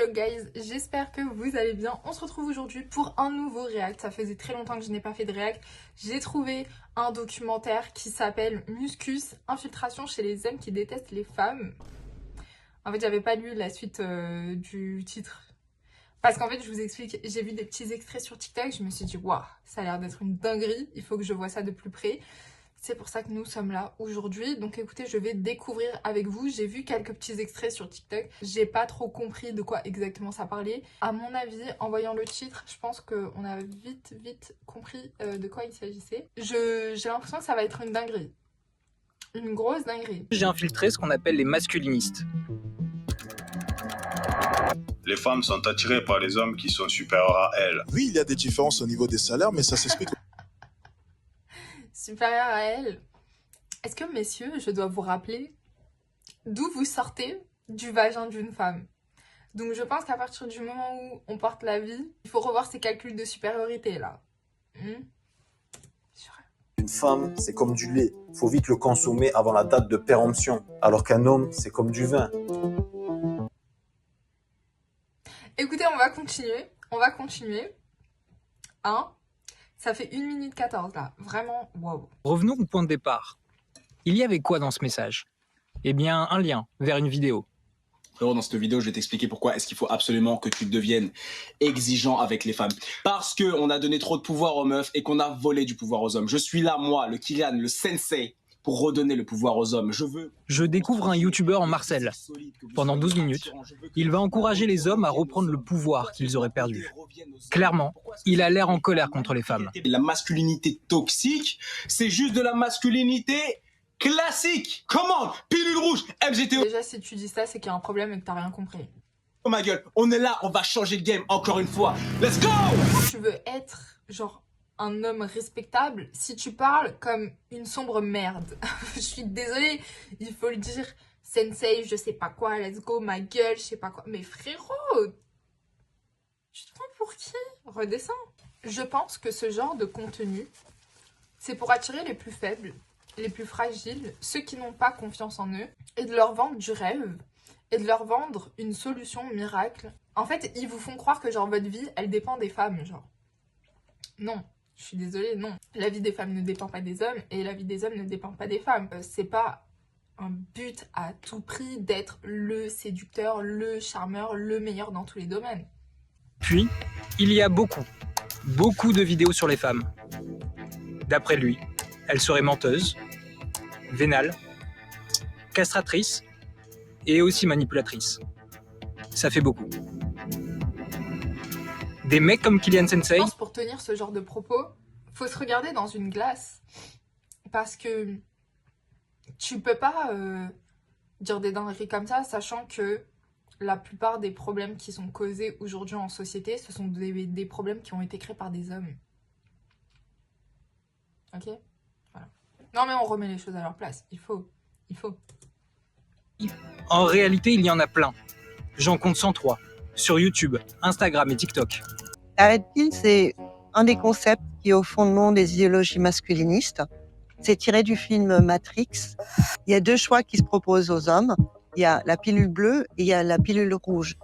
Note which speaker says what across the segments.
Speaker 1: Hello guys, j'espère que vous allez bien. On se retrouve aujourd'hui pour un nouveau react. Ça faisait très longtemps que je n'ai pas fait de react. J'ai trouvé un documentaire qui s'appelle Muscus, infiltration chez les hommes qui détestent les femmes. En fait, j'avais pas lu la suite du titre. Parce qu'en fait, je vous explique, j'ai vu des petits extraits sur TikTok, je me suis dit, waouh, ça a l'air d'être une dinguerie, il faut que je vois ça de plus près. C'est pour ça que nous sommes là aujourd'hui. Donc écoutez, je vais découvrir avec vous. J'ai vu quelques petits extraits sur TikTok. J'ai pas trop compris de quoi exactement ça parlait. À mon avis, en voyant le titre, je pense qu'on a vite compris de quoi il s'agissait. J'ai l'impression que ça va être une dinguerie. Une grosse dinguerie.
Speaker 2: J'ai infiltré ce qu'on appelle les masculinistes.
Speaker 3: Les femmes sont attirées par les hommes qui sont supérieurs à elles.
Speaker 4: Oui, il y a des différences au niveau des salaires, mais ça s'explique.
Speaker 1: Supérieure à elle. Est-ce que, messieurs, je dois vous rappeler d'où vous sortez du vagin d'une femme? Donc je pense qu'à partir du moment où on porte la vie, il faut revoir ses calculs de supériorité, là.
Speaker 5: Une femme, c'est comme du lait. Faut vite le consommer avant la date de péremption. Alors qu'un homme, c'est comme du vin.
Speaker 1: Écoutez, on va continuer. Hein? Ça fait 1 minute 14 là. Vraiment, waouh.
Speaker 2: Revenons au point de départ. Il y avait quoi dans ce message? Eh bien, un lien vers une vidéo.
Speaker 6: Frérot, dans cette vidéo, je vais t'expliquer pourquoi est-ce qu'il faut absolument que tu deviennes exigeant avec les femmes. Parce qu'on a donné trop de pouvoir aux meufs et qu'on a volé du pouvoir aux hommes. Je suis là, moi, le Kylian, le sensei, pour redonner le pouvoir aux hommes.
Speaker 2: Je découvre un youtubeur en Marcel. Pendant 12 minutes, il va encourager les hommes à reprendre le pouvoir qu'ils auraient perdu. Clairement, il a l'air en colère contre les femmes.
Speaker 6: La masculinité toxique, c'est juste de la masculinité classique. Comment? Pilule rouge, MGTO.
Speaker 1: Déjà, si tu dis ça, c'est qu'il y a un problème et que t'as rien compris.
Speaker 6: Oh ma gueule, on est là, on va changer le game encore une fois. Let's go!
Speaker 1: Tu veux être, genre, un homme respectable si tu parles comme une sombre merde. Je suis désolée, il faut le dire. Sensei, je sais pas quoi, let's go, ma gueule, je sais pas quoi. Mais frérot, tu te prends pour qui? Redescends. Je pense que ce genre de contenu, c'est pour attirer les plus faibles, les plus fragiles, ceux qui n'ont pas confiance en eux, et de leur vendre du rêve, et de leur vendre une solution miracle. En fait, ils vous font croire que genre votre vie, elle dépend des femmes, genre. Non, je suis désolée, non. La vie des femmes ne dépend pas des hommes, et la vie des hommes ne dépend pas des femmes. C'est pas un but à tout prix d'être le séducteur, le charmeur, le meilleur dans tous les domaines.
Speaker 2: Puis, il y a beaucoup de vidéos sur les femmes. D'après lui, elles seraient menteuses, vénales, castratrices et aussi manipulatrices. Ça fait beaucoup. Des mecs comme Kylian Sensei.
Speaker 1: Je pense pour tenir ce genre de propos, faut se regarder dans une glace. Parce que tu peux pas dire des dingueries comme ça, sachant que la plupart des problèmes qui sont causés aujourd'hui en société, ce sont des problèmes qui ont été créés par des hommes. Ok? Voilà. Non mais on remet les choses à leur place, il faut.
Speaker 2: En réalité, il y en a plein. J'en compte 103. Sur YouTube, Instagram et TikTok.
Speaker 7: La red pill, c'est un des concepts qui est au fondement des idéologies masculinistes. C'est tiré du film Matrix. Il y a 2 choix qui se proposent aux hommes. Il y a la pilule bleue et il y a la pilule rouge.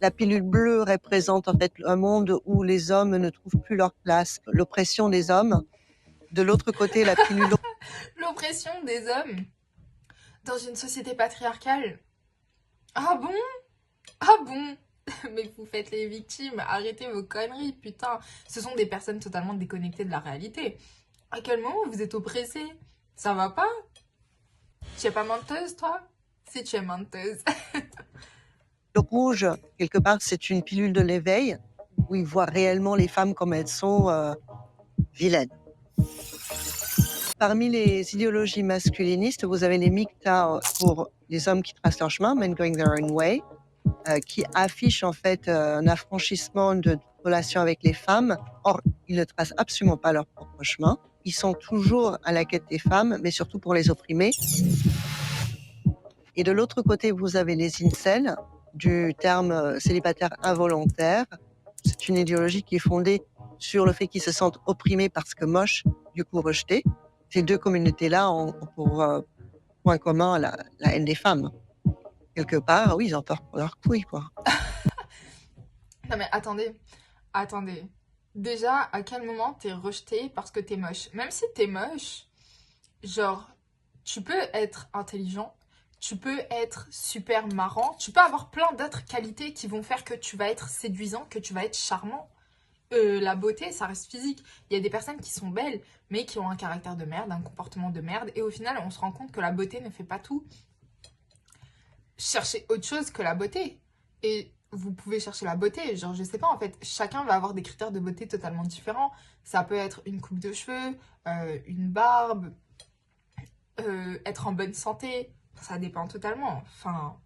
Speaker 7: La pilule bleue représente en fait un monde où les hommes ne trouvent plus leur place, l'oppression des hommes. De l'autre côté, la pilule
Speaker 1: L'oppression des hommes dans une société patriarcale. Ah bon? Ah bon? Mais vous faites les victimes, arrêtez vos conneries, putain. Ce sont des personnes totalement déconnectées de la réalité. À quel moment vous êtes oppressés? Ça va pas? Tu es pas menteuse, toi? Si tu es menteuse.
Speaker 7: Le rouge, quelque part, c'est une pilule de l'éveil où ils voient réellement les femmes comme elles sont vilaines. Parmi les idéologies masculinistes, vous avez les MGTOW pour les hommes qui tracent leur chemin, Men Going Their Own Way, qui affichent en fait un affranchissement de relations avec les femmes. Or, ils ne tracent absolument pas leur propre chemin. Ils sont toujours à la quête des femmes, mais surtout pour les opprimer. Et de l'autre côté, vous avez les incels, du terme célibataire involontaire. C'est une idéologie qui est fondée sur le fait qu'ils se sentent opprimés parce que moches, du coup rejetés. Ces 2 communautés-là ont pour point commun la haine des femmes. Quelque part, oui, ils en partent pour leurs couilles, quoi.
Speaker 1: Non mais attendez. Déjà, à quel moment t'es rejeté parce que t'es moche? Même si t'es moche, genre, tu peux être intelligent, tu peux être super marrant, tu peux avoir plein d'autres qualités qui vont faire que tu vas être séduisant, que tu vas être charmant. La beauté, ça reste physique. Il y a des personnes qui sont belles, mais qui ont un caractère de merde, un comportement de merde, et au final, on se rend compte que la beauté ne fait pas tout. Cherchez autre chose que la beauté. Et vous pouvez chercher la beauté, genre, je sais pas, en fait, chacun va avoir des critères de beauté totalement différents. Ça peut être une coupe de cheveux, une barbe, être en bonne santé, ça dépend totalement. Enfin,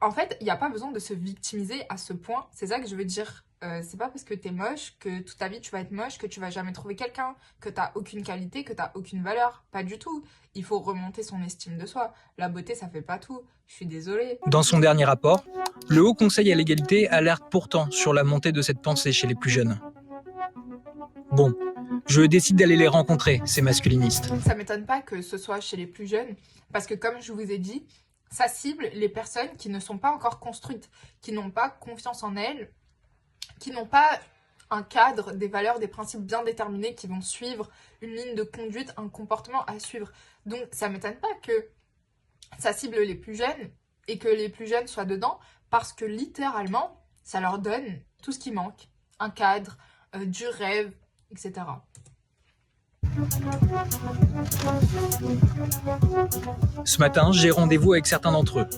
Speaker 1: en fait, il n'y a pas besoin de se victimiser à ce point, c'est ça que je veux dire. C'est pas parce que t'es moche que toute ta vie tu vas être moche, que tu vas jamais trouver quelqu'un, que t'as aucune qualité, que t'as aucune valeur. Pas du tout. Il faut remonter son estime de soi. La beauté, ça fait pas tout. Je suis désolée.
Speaker 2: Dans son dernier rapport, le Haut Conseil à l'égalité alerte pourtant sur la montée de cette pensée chez les plus jeunes. Bon, je décide d'aller les rencontrer, ces masculinistes.
Speaker 1: Ça m'étonne pas que ce soit chez les plus jeunes, parce que comme je vous ai dit, ça cible les personnes qui ne sont pas encore construites, qui n'ont pas confiance en elles, qui n'ont pas un cadre, des valeurs, des principes bien déterminés, qui vont suivre une ligne de conduite, un comportement à suivre. Donc ça m'étonne pas que ça cible les plus jeunes et que les plus jeunes soient dedans, parce que littéralement, ça leur donne tout ce qui manque. Un cadre, du rêve, etc.
Speaker 2: Ce matin, j'ai rendez-vous avec certains d'entre eux,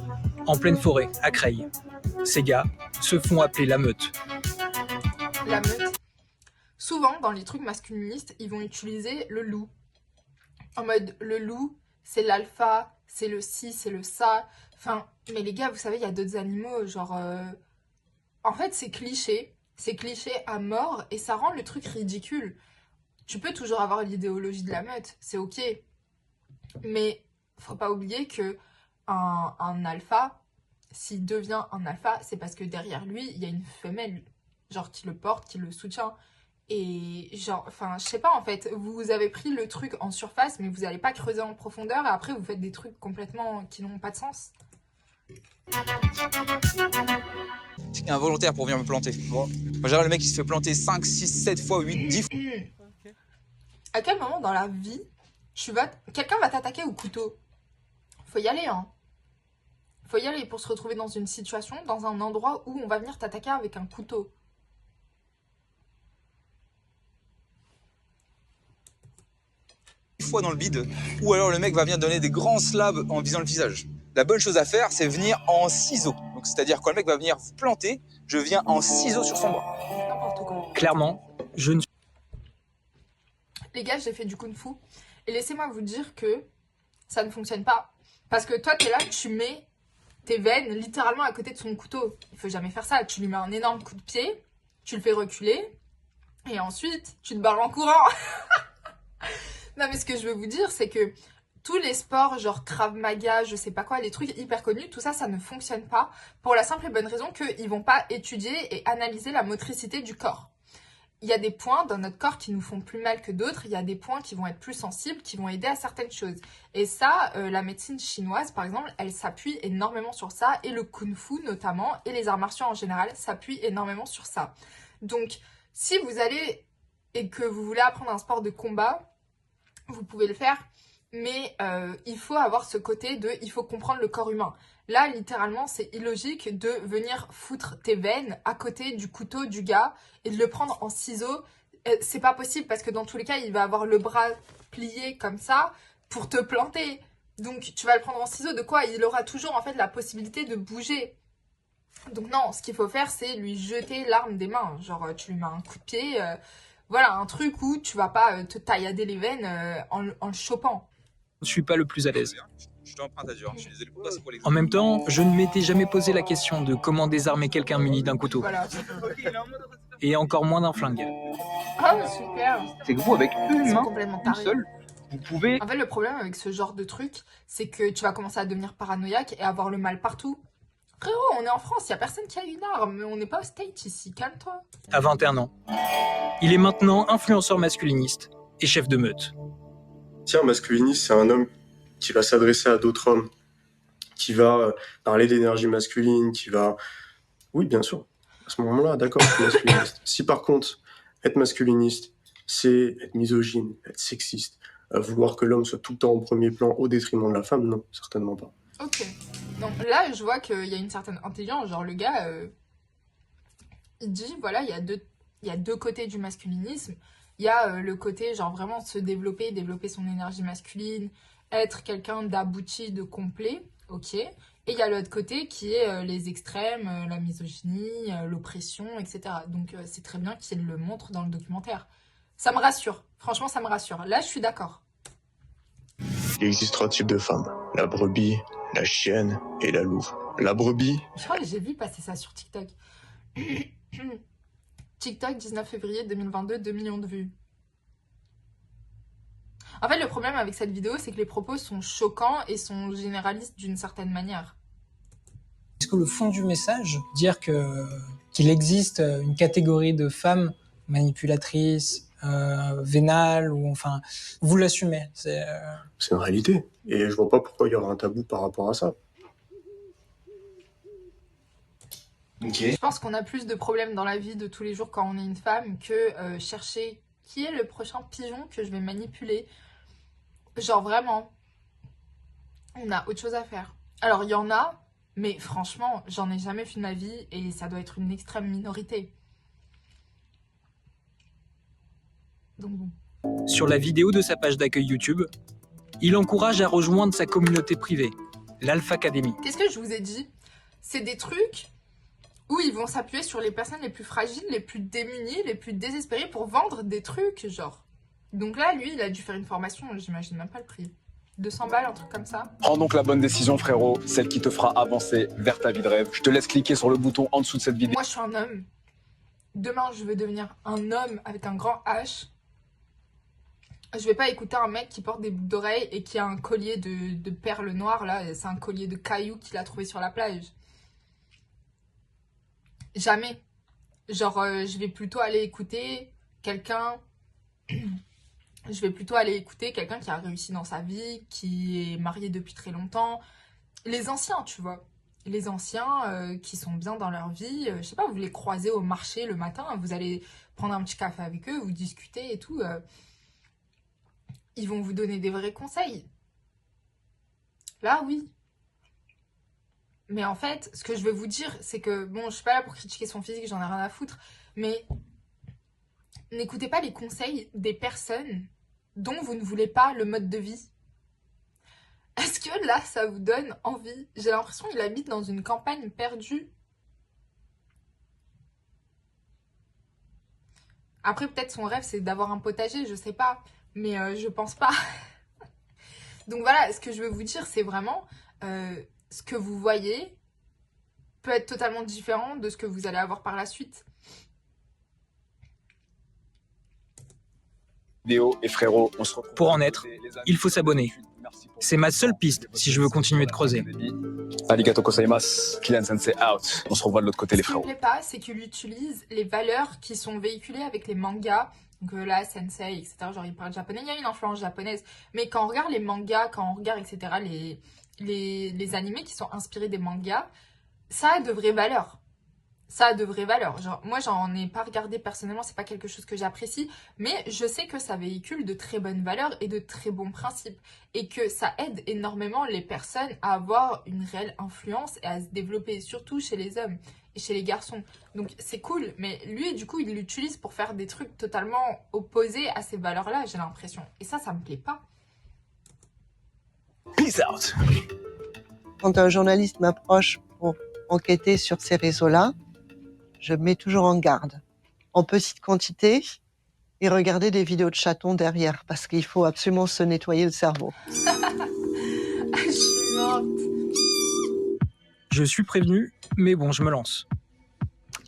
Speaker 2: en pleine forêt, à Creil. Ces gars se font appeler la meute.
Speaker 1: La meute. Souvent, dans les trucs masculinistes, ils vont utiliser le loup. En mode, le loup, c'est l'alpha, c'est le ci, c'est le ça. Enfin, mais les gars, vous savez, il y a d'autres animaux, genre... En fait, c'est cliché à mort, et ça rend le truc ridicule. Tu peux toujours avoir l'idéologie de la meute, c'est ok. Mais faut pas oublier que un alpha, s'il devient un alpha, c'est parce que derrière lui, il y a une femelle, genre qui le porte, qui le soutient. Et genre, enfin, je sais pas en fait, vous avez pris le truc en surface, mais vous n'allez pas creuser en profondeur, et après vous faites des trucs complètement qui n'ont pas de sens.
Speaker 8: C'est involontaire pour venir me planter. Moi, genre le mec qui se fait planter 5, 6, 7 fois, 8, 10 fois.
Speaker 1: À quel moment dans la vie, quelqu'un va t'attaquer au couteau? Faut y aller, hein. Faut y aller pour se retrouver dans une situation, dans un endroit où on va venir t'attaquer avec un couteau.
Speaker 8: Fois dans le bide, ou alors le mec va venir donner des grands slabs en visant le visage. La bonne chose à faire, c'est venir en ciseaux. Donc c'est-à-dire quand le mec va venir vous planter, je viens en ciseaux sur son bras.
Speaker 1: N'importe quoi.
Speaker 2: Clairement, je ne suis...
Speaker 1: Les gars, j'ai fait du kung-fu. Et laissez-moi vous dire que ça ne fonctionne pas. Parce que toi, t'es là, tu mets tes veines littéralement à côté de son couteau. Il faut jamais faire ça. Tu lui mets un énorme coup de pied, tu le fais reculer, et ensuite, tu te barres en courant. Non, mais ce que je veux vous dire, c'est que tous les sports, genre Krav Maga, je sais pas quoi, les trucs hyper connus, tout ça, ça ne fonctionne pas. Pour la simple et bonne raison qu'ils vont pas étudier et analyser la motricité du corps. Il y a des points dans notre corps qui nous font plus mal que d'autres, il y a des points qui vont être plus sensibles, qui vont aider à certaines choses. Et ça, la médecine chinoise, par exemple, elle s'appuie énormément sur ça, et le kung-fu notamment, et les arts martiaux en général, s'appuient énormément sur ça. Donc, si vous allez et que vous voulez apprendre un sport de combat, vous pouvez le faire, mais il faut avoir ce côté de, il faut comprendre le corps humain. Là, littéralement, c'est illogique de venir foutre tes veines à côté du couteau du gars et de le prendre en ciseaux. C'est pas possible parce que dans tous les cas, il va avoir le bras plié comme ça pour te planter. Donc, tu vas le prendre en ciseaux. De quoi? Il aura toujours en fait la possibilité de bouger. Donc non, ce qu'il faut faire, c'est lui jeter l'arme des mains. Genre, tu lui mets un coup de pied. Voilà, un truc où tu vas pas te taillader les veines en le chopant.
Speaker 2: Je ne suis pas le plus à l'aise.
Speaker 8: Je t'emprunte à dur, je suis désolé pour toi, c'est pour les...
Speaker 2: En même temps, je ne m'étais jamais posé la question de comment désarmer quelqu'un muni d'un couteau.
Speaker 1: Voilà.
Speaker 2: Et encore moins d'un flingue.
Speaker 1: Ah, super.
Speaker 9: C'est que vous, avec une
Speaker 1: C'est
Speaker 9: main,
Speaker 1: complètement
Speaker 9: une
Speaker 1: taré.
Speaker 9: seule, vous pouvez...
Speaker 1: En fait, le problème avec ce genre de truc, c'est que tu vas commencer à devenir paranoïaque et avoir le mal partout. Frérot, on est en France, il n'y a personne qui a une arme, on n'est pas au States ici, calme-toi.
Speaker 2: À 21 ans. Il est maintenant influenceur masculiniste et chef de meute.
Speaker 10: Un masculiniste, c'est un homme qui va s'adresser à d'autres hommes, qui va parler d'énergie masculine, qui va... Oui, bien sûr. À ce moment-là, d'accord, je suis masculiniste. Si par contre, être masculiniste, c'est être misogyne, être sexiste, vouloir que l'homme soit tout le temps au premier plan au détriment de la femme, non, certainement pas.
Speaker 1: Ok. Donc là, je vois qu'il y a une certaine intelligence. Genre, le gars, il dit, voilà, il y a deux côtés du masculinisme. Il y a le côté, genre, vraiment se développer, développer son énergie masculine, être quelqu'un d'abouti, de complet, ok. Et il y a l'autre côté qui est les extrêmes, la misogynie, l'oppression, etc. Donc c'est très bien qu'il le montre dans le documentaire. Ça me rassure. Franchement, ça me rassure. Là, je suis d'accord.
Speaker 10: Il existe 3 types de femmes. La brebis, la chienne et la louve. La brebis,
Speaker 1: Je crois que j'ai vu passer ça sur TikTok. TikTok, 19 février 2022, 2 millions de vues. En fait, le problème avec cette vidéo, c'est que les propos sont choquants et sont généralistes d'une certaine manière.
Speaker 2: Est-ce que le fond du message, dire qu'il existe une catégorie de femmes manipulatrices, vénales, ou enfin, vous l'assumez?
Speaker 10: c'est une réalité. Et je vois pas pourquoi il y aura un tabou par rapport à ça.
Speaker 6: Ok.
Speaker 1: Je pense qu'on a plus de problèmes dans la vie de tous les jours quand on est une femme que chercher qui est le prochain pigeon que je vais manipuler. Genre vraiment, on a autre chose à faire. Alors il y en a, mais franchement, j'en ai jamais vu de ma vie et ça doit être une extrême minorité. Donc bon.
Speaker 2: Sur la vidéo de sa page d'accueil YouTube, il encourage à rejoindre sa communauté privée, l'Alpha Academy.
Speaker 1: Qu'est-ce que je vous ai dit? C'est des trucs où ils vont s'appuyer sur les personnes les plus fragiles, les plus démunies, les plus désespérées pour vendre des trucs, genre. Donc là, lui, il a dû faire une formation, j'imagine même pas le prix. 200 balles, un truc comme ça.
Speaker 9: Prends donc la bonne décision, frérot, celle qui te fera avancer vers ta vie de rêve. Je te laisse cliquer sur le bouton en dessous de cette vidéo.
Speaker 1: Moi, je suis un homme. Demain, je veux devenir un homme avec un grand H. Je vais pas écouter un mec qui porte des boucles d'oreilles et qui a un collier de perles noires, là. C'est un collier de cailloux qu'il a trouvé sur la plage. Jamais. Genre, je vais plutôt aller écouter quelqu'un... Je vais plutôt aller écouter quelqu'un qui a réussi dans sa vie, qui est marié depuis très longtemps. Les anciens, tu vois. Les anciens qui sont bien dans leur vie. Je sais pas, vous les croisez au marché le matin, vous allez prendre un petit café avec eux, vous discutez et tout. Ils vont vous donner des vrais conseils. Là, oui. Mais en fait, ce que je veux vous dire, c'est que, bon, je suis pas là pour critiquer son physique, j'en ai rien à foutre, mais n'écoutez pas les conseils des personnes dont vous ne voulez pas le mode de vie. Est-ce que là, ça vous donne envie? J'ai l'impression qu'il habite dans une campagne perdue. Après, peut-être son rêve, c'est d'avoir un potager, je sais pas. Mais je pense pas. Donc voilà, ce que je veux vous dire, c'est vraiment... ce que vous voyez peut être totalement différent de ce que vous allez avoir par la suite.
Speaker 9: Et frérot, on se retrouve.
Speaker 2: Pour en être, il faut s'abonner. C'est ma seule piste si je veux continuer de creuser.
Speaker 9: Arigato gozaimasu. Kylian Sensei out. On se revoit de l'autre côté, les
Speaker 1: Ce qui me
Speaker 9: frérots.
Speaker 1: plaît pas, c'est qu'il utilise les valeurs qui sont véhiculées avec les mangas. Donc là, Sensei, etc. Genre, il parle japonais, il y a une influence japonaise. Mais quand on regarde les mangas, quand on regarde, etc., les animés qui sont inspirés des mangas, ça a de vraies valeurs. Ça a de vraies valeurs. Genre, moi, j'en ai pas regardé personnellement, c'est pas quelque chose que j'apprécie, mais je sais que ça véhicule de très bonnes valeurs et de très bons principes. Et que ça aide énormément les personnes à avoir une réelle influence et à se développer, surtout chez les hommes et chez les garçons. Donc, c'est cool, mais lui, du coup, il l'utilise pour faire des trucs totalement opposés à ces valeurs-là, j'ai l'impression. Et ça me plaît pas.
Speaker 9: Peace out.
Speaker 7: Quand un journaliste m'approche pour enquêter sur ces réseaux-là, je me mets toujours en garde. En petite quantité et regarder des vidéos de chatons derrière parce qu'il faut absolument se nettoyer le cerveau.
Speaker 1: Je suis morte.
Speaker 2: Je suis prévenu, mais bon, je me lance.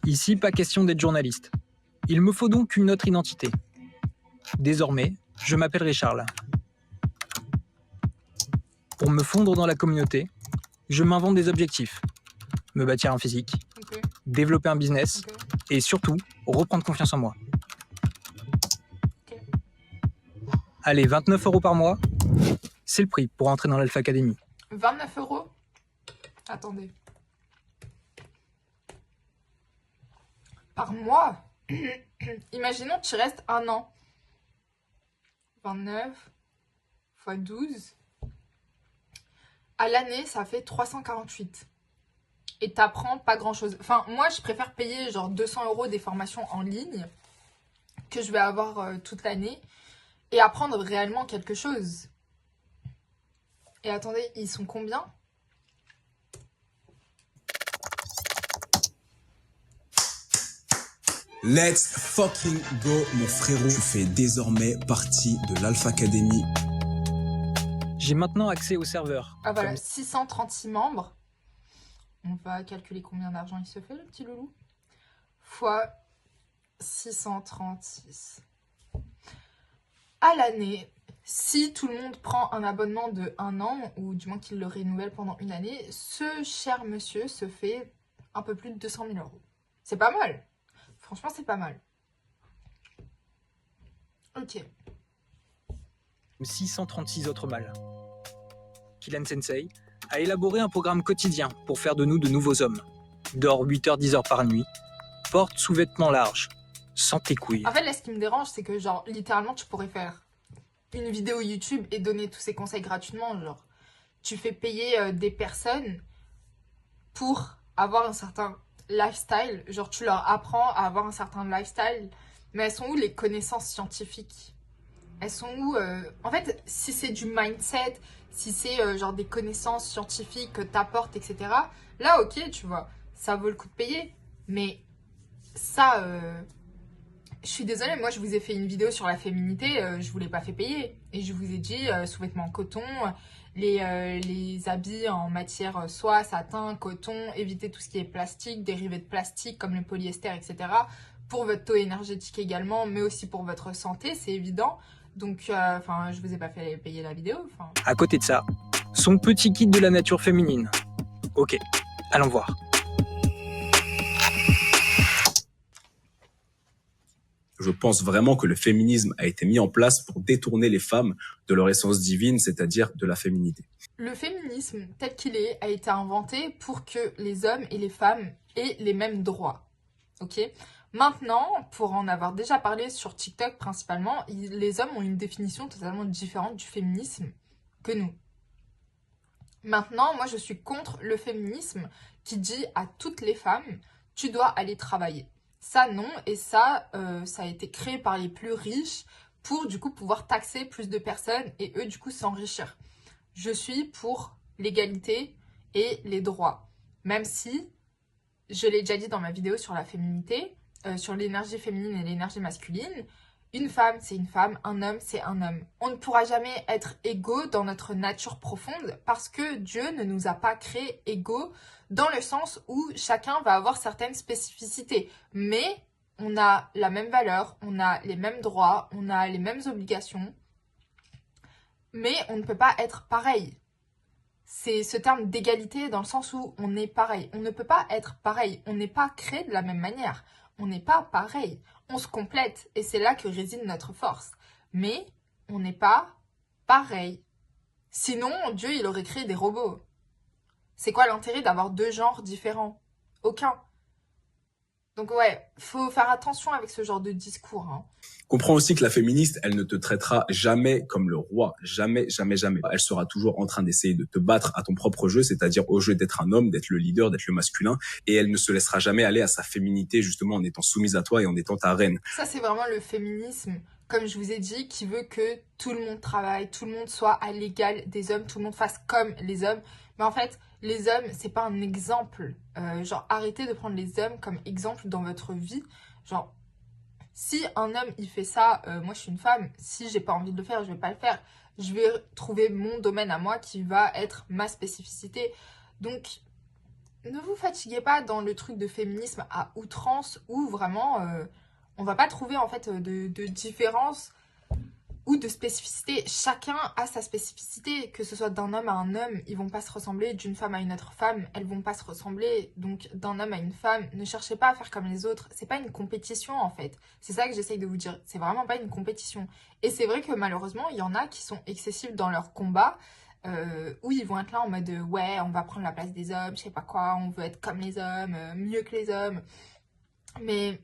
Speaker 2: Ici, pas question d'être journaliste. Il me faut donc une autre identité. Désormais, je m'appellerai Charles. Pour me fondre dans la communauté, je m'invente des objectifs. Me bâtir un physique,
Speaker 1: Ok,
Speaker 2: développer un business
Speaker 1: ok.
Speaker 2: et surtout, reprendre confiance en moi.
Speaker 1: Ok.
Speaker 2: Allez, 29 € par mois, c'est le prix pour entrer dans l'Alpha Academy.
Speaker 1: 29 €? Attendez. par mois. Imaginons que tu restes 1 an. 29 x 12. À l'année, ça fait 348. Et t'apprends pas grand-chose. Enfin, moi, je préfère payer genre 200 € des formations en ligne que je vais avoir toute l'année et apprendre réellement quelque chose. Et attendez, ils sont combien?
Speaker 11: Let's fucking go, mon frérot. Tu fais désormais partie de l'Alpha Academy.
Speaker 2: J'ai maintenant accès au serveur.
Speaker 1: Ah voilà, 636 membres. On va calculer combien d'argent il se fait, le petit loulou. Fois 636. À l'année, si tout le monde prend un abonnement de 1 an, ou du moins qu'il le renouvelle pendant une année, ce cher monsieur se fait un peu plus de 200 000 €. C'est pas mal. Franchement, c'est pas mal. Ok.
Speaker 2: 636 autres mâles. Kylian Sensei a élaboré un programme quotidien pour faire de nous de nouveaux hommes. Dort 8h-10 heures par nuit. Porte sous-vêtements larges. Sans tes couilles.
Speaker 1: En fait, là, ce qui me dérange, c'est que, genre, littéralement, tu pourrais faire une vidéo YouTube et donner tous ces conseils gratuitement. Genre, tu fais payer des personnes pour avoir un certain lifestyle. Genre, tu leur apprends à avoir un certain lifestyle. Mais elles sont où les connaissances scientifiques? Elles sont où En fait, si c'est du mindset, si c'est genre des connaissances scientifiques que t'apportes, etc. Là, ok, tu vois, ça vaut le coup de payer. Mais ça, je suis désolée, moi je vous ai fait une vidéo sur la féminité, je vous l'ai pas fait payer. Et je vous ai dit, sous-vêtements en coton, les habits en matière soie, satin, coton, évitez tout ce qui est plastique, dérivés de plastique comme le polyester, etc. Pour votre taux énergétique également, mais aussi pour votre santé, c'est évident. Donc, je vous ai pas fait payer la vidéo.
Speaker 2: À côté de ça, son petit kit de la nature féminine. Ok, allons voir.
Speaker 11: Je pense vraiment que le féminisme a été mis en place pour détourner les femmes de leur essence divine, c'est-à-dire de la féminité.
Speaker 1: Le féminisme, tel qu'il est, a été inventé pour que les hommes et les femmes aient les mêmes droits. Ok ? Maintenant, pour en avoir déjà parlé sur TikTok principalement, les hommes ont une définition totalement différente du féminisme que nous. Maintenant, moi je suis contre le féminisme qui dit à toutes les femmes, tu dois aller travailler. Ça non, et ça a été créé par les plus riches pour du coup pouvoir taxer plus de personnes et eux du coup s'enrichir. Je suis pour l'égalité et les droits, même si, je l'ai déjà dit dans ma vidéo sur la féminité, sur l'énergie féminine et l'énergie masculine, une femme c'est une femme, un homme c'est un homme. On ne pourra jamais être égaux dans notre nature profonde parce que Dieu ne nous a pas créés égaux dans le sens où chacun va avoir certaines spécificités. Mais on a la même valeur, on a les mêmes droits, on a les mêmes obligations, mais on ne peut pas être pareil. C'est ce terme d'égalité dans le sens où on est pareil. On ne peut pas être pareil, on n'est pas créé de la même manière. On n'est pas pareil, on se complète et c'est là que réside notre force. Mais on n'est pas pareil. Sinon, Dieu, il aurait créé des robots. C'est quoi l'intérêt d'avoir 2 genres différents? Aucun. Donc ouais, faut faire attention avec ce genre de discours. Hein.
Speaker 11: Comprends aussi que la féministe, elle ne te traitera jamais comme le roi. Jamais, jamais, jamais. Elle sera toujours en train d'essayer de te battre à ton propre jeu, c'est-à-dire au jeu d'être un homme, d'être le leader, d'être le masculin. Et elle ne se laissera jamais aller à sa féminité, justement, en étant soumise à toi et en étant ta reine.
Speaker 1: Ça, c'est vraiment le féminisme, comme je vous ai dit, qui veut que tout le monde travaille, tout le monde soit à l'égal des hommes, tout le monde fasse comme les hommes. Mais en fait, les hommes, c'est pas un exemple. Genre, arrêtez de prendre les hommes comme exemple dans votre vie. Genre, si un homme, il fait ça, moi je suis une femme, si j'ai pas envie de le faire, je vais pas le faire. Je vais trouver mon domaine à moi qui va être ma spécificité. Donc, ne vous fatiguez pas dans le truc de féminisme à outrance où vraiment, on va pas trouver en fait de différence ou de spécificité. Chacun a sa spécificité, que ce soit d'un homme à un homme, ils vont pas se ressembler, d'une femme à une autre femme, elles vont pas se ressembler, donc d'un homme à une femme, ne cherchez pas à faire comme les autres, c'est pas une compétition en fait, c'est ça que j'essaye de vous dire, c'est vraiment pas une compétition. Et c'est vrai que malheureusement, il y en a qui sont excessifs dans leur combat, où ils vont être là en mode ouais, on va prendre la place des hommes, je sais pas quoi, on veut être comme les hommes, mieux que les hommes, mais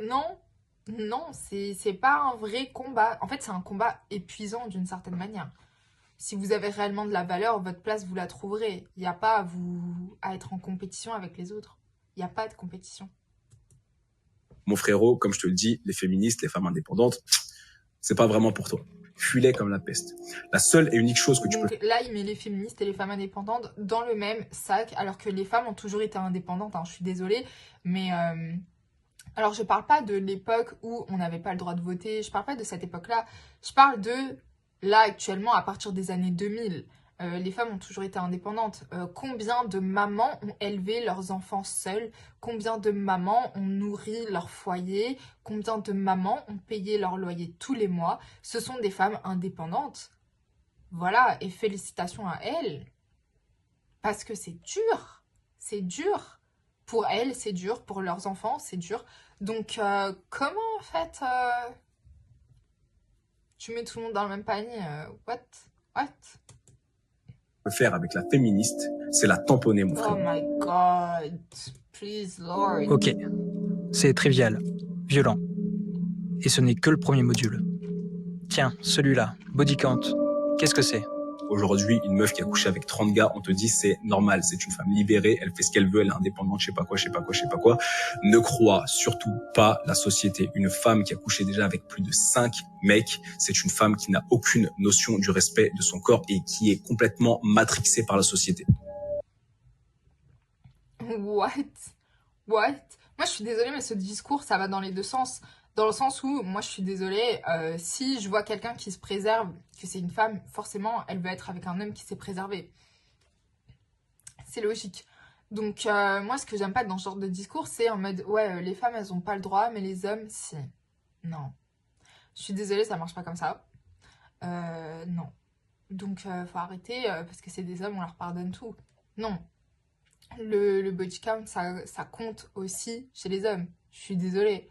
Speaker 1: Non, non, c'est pas un vrai combat. En fait, c'est un combat épuisant d'une certaine manière. Si vous avez réellement de la valeur, votre place, vous la trouverez. Il n'y a pas à être en compétition avec les autres. Il n'y a pas de compétition.
Speaker 11: Mon frérot, comme je te le dis, les féministes, les femmes indépendantes, c'est pas vraiment pour toi. Fuis-les comme la peste. La seule et unique chose que tu peux...
Speaker 1: Donc là, il met les féministes et les femmes indépendantes dans le même sac, alors que les femmes ont toujours été indépendantes, hein. Je suis désolée, mais... Alors, je parle pas de l'époque où on n'avait pas le droit de voter, je parle pas de cette époque-là, je parle de, là, actuellement, à partir des années 2000. Les femmes ont toujours été indépendantes. Combien de mamans ont élevé leurs enfants seules? Combien de mamans ont nourri leur foyer? Combien de mamans ont payé leur loyer tous les mois? Ce sont des femmes indépendantes. Voilà, et félicitations à elles. Parce que c'est dur. C'est dur. Pour elles, c'est dur. Pour leurs enfants, c'est dur. Donc, comment, en fait, tu mets tout le monde dans le même panier? What?
Speaker 11: faire avec la féministe, c'est la tamponner, mon frère.
Speaker 1: Oh my god. Please, Lord.
Speaker 2: Ok, c'est trivial, violent. Et ce n'est que le premier module. Tiens, celui-là, body count, qu'est-ce que c'est?
Speaker 11: Aujourd'hui, une meuf qui a couché avec 30 gars, on te dit c'est normal, c'est une femme libérée, elle fait ce qu'elle veut, elle est indépendante, je sais pas quoi. Ne crois surtout pas la société. Une femme qui a couché déjà avec plus de 5 mecs, c'est une femme qui n'a aucune notion du respect de son corps et qui est complètement matrixée par la société.
Speaker 1: What? Moi, je suis désolée, mais ce discours, ça va dans les deux sens. Dans le sens où, moi, je suis désolée, si je vois quelqu'un qui se préserve, que c'est une femme, forcément, elle veut être avec un homme qui s'est préservé. C'est logique. Donc, moi, ce que j'aime pas dans ce genre de discours, c'est en mode, ouais, les femmes, elles ont pas le droit, mais les hommes, si. Non. Je suis désolée, ça marche pas comme ça. Non. Donc, faut arrêter, parce que c'est des hommes, on leur pardonne tout. Non. Le body count, ça compte aussi chez les hommes. Je suis désolée.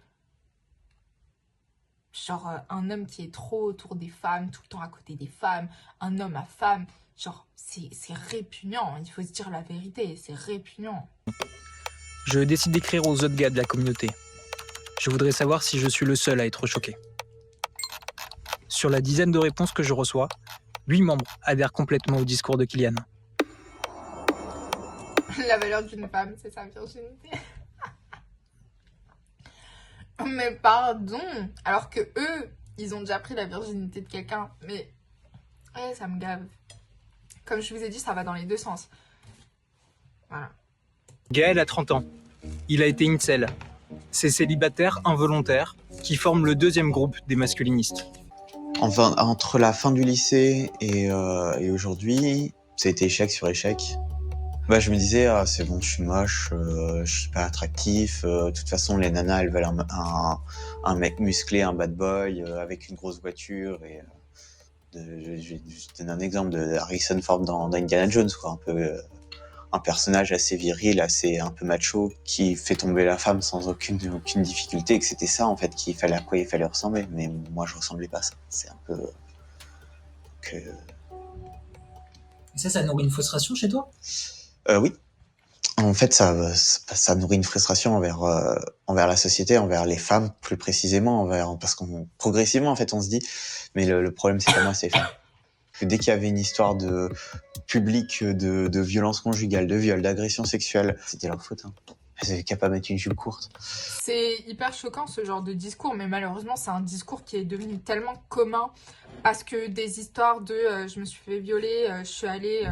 Speaker 1: Genre, un homme qui est trop autour des femmes, tout le temps à côté des femmes, un homme à femme, genre, c'est répugnant. Il faut se dire la vérité, c'est répugnant.
Speaker 2: Je décide d'écrire aux autres gars de la communauté. Je voudrais savoir si je suis le seul à être choqué. Sur la dizaine de réponses que je reçois, 8 membres adhèrent complètement au discours de Kylian.
Speaker 1: La valeur d'une femme, c'est sa virginité. Mais pardon, alors que eux, ils ont déjà pris la virginité de quelqu'un. Mais ouais, ça me gave. Comme je vous ai dit, ça va dans les deux sens. Voilà.
Speaker 2: Gaël a 30 ans. Il a été incel. C'est célibataire involontaire qui forme le deuxième groupe des masculinistes.
Speaker 12: Enfin, entre la fin du lycée et aujourd'hui, ça a été échec sur échec. Bah, je me disais, ah, c'est bon, je suis moche, je suis pas attractif. De toute façon, les nanas, elles veulent un mec musclé, un bad boy, avec une grosse voiture. Et je vais te donner un exemple de Harrison Ford dans Indiana Jones, quoi. Un peu un personnage assez viril, un peu macho, qui fait tomber la femme sans aucune difficulté. Et que c'était ça, en fait, à quoi il fallait ressembler. Mais moi, je ressemblais pas à ça. C'est un peu que.
Speaker 13: Et ça nourrit une frustration chez toi?
Speaker 12: Oui. En fait, ça nourrit une frustration envers la société, envers les femmes plus précisément, parce qu'on progressivement en fait on se dit, mais le problème c'est pas moi, c'est les femmes. Que dès qu'il y avait une histoire de public de violence conjugale, de viol, d'agression sexuelle, c'était leur faute. Hein. Elles avaient qu'à pas mettre une jupe courte.
Speaker 1: C'est hyper choquant ce genre de discours, mais malheureusement c'est un discours qui est devenu tellement commun parce que des histoires de je me suis fait violer, je suis allée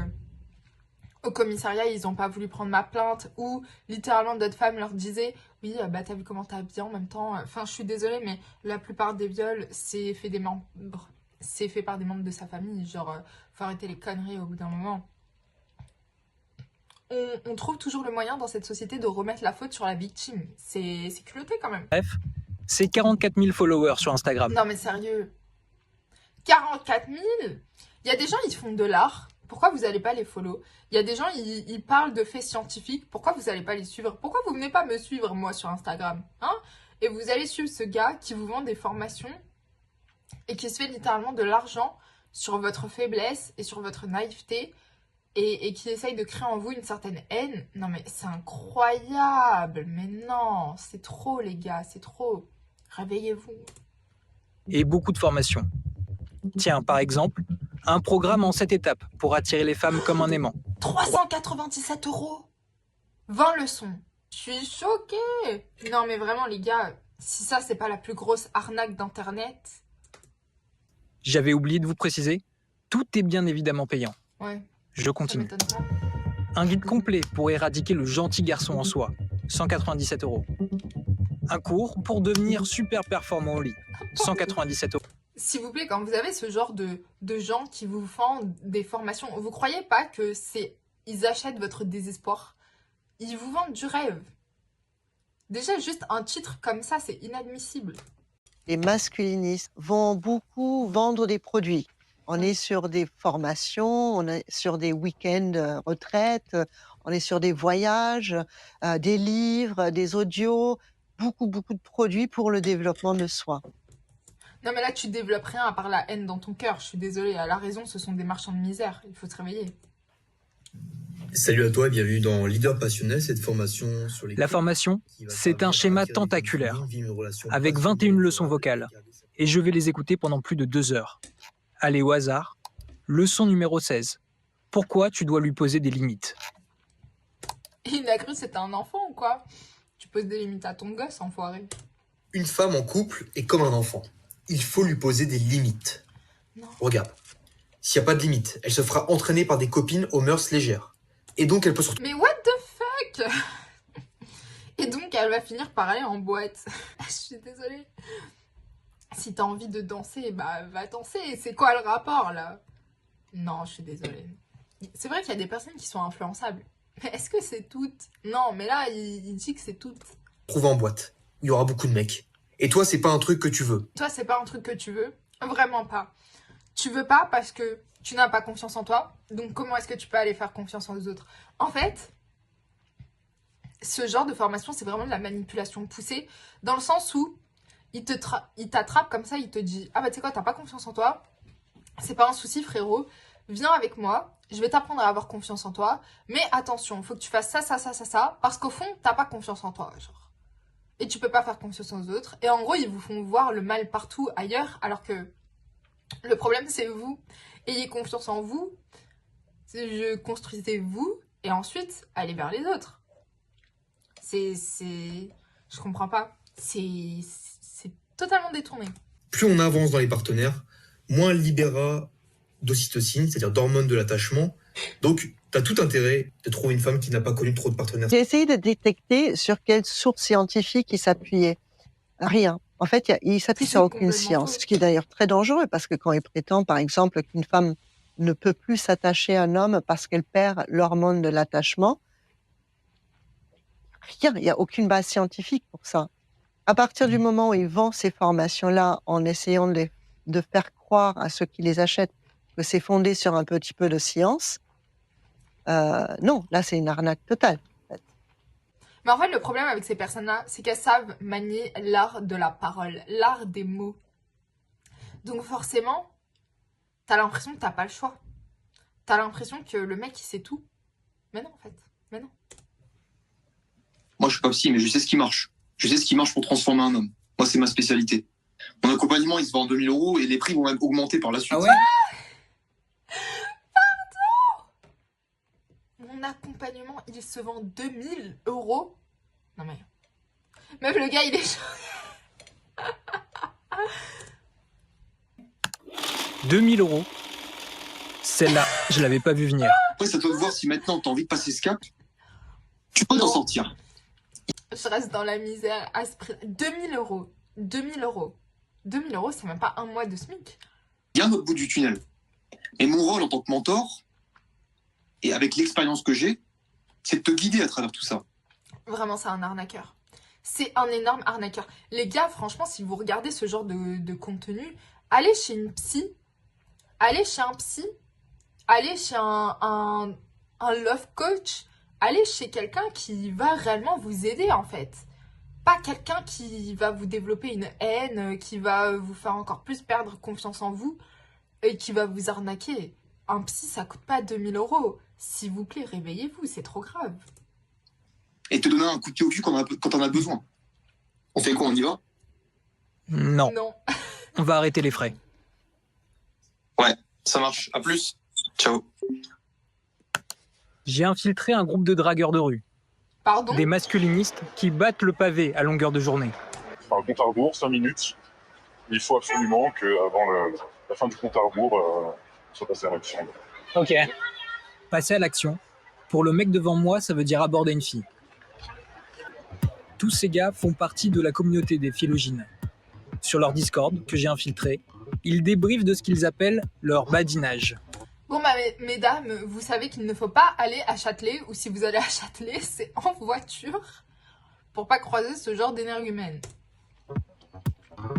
Speaker 1: au commissariat, ils n'ont pas voulu prendre ma plainte, ou littéralement d'autres femmes leur disaient oui, bah t'as vu comment t'es habillée en même temps. Enfin, je suis désolée, mais la plupart des viols, c'est fait par des membres de sa famille. Genre, faut arrêter les conneries au bout d'un moment. On trouve toujours le moyen dans cette société de remettre la faute sur la victime. C'est culotté quand même.
Speaker 2: Bref, c'est 44 000 followers sur Instagram.
Speaker 1: Non mais sérieux. 44 000 ? Il y a des gens, ils font de l'art. Pourquoi vous n'allez pas les follow? Il y a des gens, ils parlent de faits scientifiques. Pourquoi vous n'allez pas les suivre? Pourquoi vous venez pas me suivre, moi, sur Instagram, hein? Et vous allez suivre ce gars qui vous vend des formations et qui se fait littéralement de l'argent sur votre faiblesse et sur votre naïveté. et qui essaye de créer en vous une certaine haine. Non mais c'est incroyable, mais non, c'est trop les gars, c'est trop. Réveillez-vous.
Speaker 2: Et beaucoup de formations. Tiens, par exemple, un programme en 7 étapes pour attirer les femmes comme un aimant.
Speaker 1: 397 €. 20 leçons. Je suis choquée. Non mais vraiment les gars, si ça c'est pas la plus grosse arnaque d'internet.
Speaker 2: J'avais oublié de vous préciser, tout est bien évidemment payant.
Speaker 1: Ouais.
Speaker 2: Je continue. Un guide complet pour éradiquer le gentil garçon en soi, 197 €. Un cours pour devenir super performant au lit, 197 €.
Speaker 1: S'il vous plaît, quand vous avez ce genre de gens qui vous font des formations, vous croyez pas que ils achètent votre désespoir? Ils vous vendent du rêve. Déjà, juste un titre comme ça, c'est inadmissible.
Speaker 7: Les masculinistes vont beaucoup vendre des produits. On est sur des formations, on est sur des week-ends retraites, on est sur des voyages, des livres, des audios, beaucoup de produits pour le développement de soi.
Speaker 1: Non mais là, tu développes rien à part la haine dans ton cœur. Je suis désolée, elle a raison, ce sont des marchands de misère. Il faut se réveiller.
Speaker 14: Salut à toi et bienvenue dans Leader Passionnel, cette formation sur les...
Speaker 2: La formation, c'est un schéma tentaculaire, avec 21 leçons vocales, et je vais les écouter pendant plus de 2 heures. Allez au hasard, leçon numéro 16. Pourquoi tu dois lui poser des limites?
Speaker 1: Il a cru que c'était un enfant ou quoi? Tu poses des limites à ton gosse, enfoiré.
Speaker 14: Une femme en couple est comme un enfant. Il faut lui poser des limites.
Speaker 1: Non.
Speaker 14: Regarde, s'il n'y a pas de limite, elle se fera entraîner par des copines aux mœurs légères. Et donc elle peut surtout...
Speaker 1: Mais what the fuck? Et donc elle va finir par aller en boîte. Je suis désolée. Si t'as envie de danser, bah va danser. C'est quoi le rapport là? Non, je suis désolée. C'est vrai qu'il y a des personnes qui sont influençables. Mais est-ce que c'est toutes? Non, mais là, il dit que c'est toutes.
Speaker 14: trouver en boîte. Il y aura beaucoup de mecs. Et toi, c'est pas un truc que tu veux.
Speaker 1: Toi, c'est pas un truc que tu veux. Vraiment pas. Tu veux pas parce que tu n'as pas confiance en toi. Donc comment est-ce que tu peux aller faire confiance aux autres? En fait, ce genre de formation, c'est vraiment de la manipulation poussée. Dans le sens où il t'attrape comme ça, il te dit « Ah bah tu sais quoi, t'as pas confiance en toi? C'est pas un souci frérot. Viens avec moi, je vais t'apprendre à avoir confiance en toi. Mais attention, faut que tu fasses ça, parce qu'au fond, t'as pas confiance en toi. Genre. Et tu peux pas faire confiance aux autres. Et en gros, ils vous font voir le mal partout ailleurs, alors que le problème, c'est vous. Ayez confiance en vous, construisez-vous, et ensuite, allez vers les autres. Je comprends pas. C'est totalement détourné.
Speaker 14: Plus on avance dans les partenaires, moins elle libérera d'ocytocine, c'est-à-dire d'hormones de l'attachement. Donc, tu as tout intérêt de trouver une femme qui n'a pas connu trop de partenaires.
Speaker 7: J'ai essayé de détecter sur quelle source scientifique il s'appuyait. Rien. En fait, il s'appuie sur aucune science, ce qui est d'ailleurs très dangereux, parce que quand il prétend, par exemple, qu'une femme ne peut plus s'attacher à un homme parce qu'elle perd l'hormone de l'attachement, rien, il n'y a aucune base scientifique pour ça. À partir du moment où il vend ces formations-là en essayant de faire croire à ceux qui les achètent que c'est fondé sur un petit peu de science, non, là c'est une arnaque totale.
Speaker 1: Mais en fait, le problème avec ces personnes-là, c'est qu'elles savent manier l'art de la parole, l'art des mots. Donc forcément, t'as l'impression que t'as pas le choix. T'as l'impression que le mec, il sait tout. Mais non, en fait. Mais non.
Speaker 15: Moi, je suis pas psy, mais je sais ce qui marche. Je sais ce qui marche pour transformer un homme. Moi, c'est ma spécialité. Mon accompagnement, il se vend 2000 € et les prix vont même augmenter par la suite.
Speaker 13: Ah ouais?
Speaker 1: Mon accompagnement, il se vend 2000 €. Non mais... Même le gars, il est chaud.
Speaker 2: 2000 €. Celle-là, je l'avais pas vu venir.
Speaker 15: Après, ça doit te voir si maintenant t'as envie de passer ce cap. Tu peux t'en sortir.
Speaker 1: Je reste dans la misère à ce prix. 2000 €. 2000 €. 2000 €, c'est même pas un mois de SMIC.
Speaker 15: Bien au bout du tunnel. Et mon rôle en tant que mentor, et avec l'expérience que j'ai, c'est de te guider à travers tout ça.
Speaker 1: Vraiment, c'est un arnaqueur. C'est un énorme arnaqueur. Les gars, franchement, si vous regardez ce genre de contenu, allez chez une psy, allez chez un psy, allez chez un love coach, allez chez quelqu'un qui va réellement vous aider, en fait. Pas quelqu'un qui va vous développer une haine, qui va vous faire encore plus perdre confiance en vous et qui va vous arnaquer. Un psy, ça coûte pas 2000 €. S'il vous plaît, réveillez-vous, c'est trop grave.
Speaker 15: Et te donner un coup de pied au cul quand t'en as besoin. On fait quoi, on y va?
Speaker 2: Non.
Speaker 1: Non.
Speaker 2: On va arrêter les frais.
Speaker 15: Ouais, ça marche. À plus. Ciao.
Speaker 2: J'ai infiltré un groupe de dragueurs de rue.
Speaker 1: Pardon?
Speaker 2: Des masculinistes qui battent le pavé à longueur de journée.
Speaker 16: Un compte à rebours, 5 minutes. Il faut absolument qu'avant la fin du compte à rebours, soit passé à l'action.
Speaker 2: Ok. Passer à l'action. Pour le mec devant moi, ça veut dire aborder une fille. Tous ces gars font partie de la communauté des philogines. Sur leur Discord, que j'ai infiltré, ils débriefent de ce qu'ils appellent leur badinage.
Speaker 1: Bon bah mesdames, vous savez qu'il ne faut pas aller à Châtelet, ou si vous allez à Châtelet, c'est en voiture, pour pas croiser ce genre d'énergumène.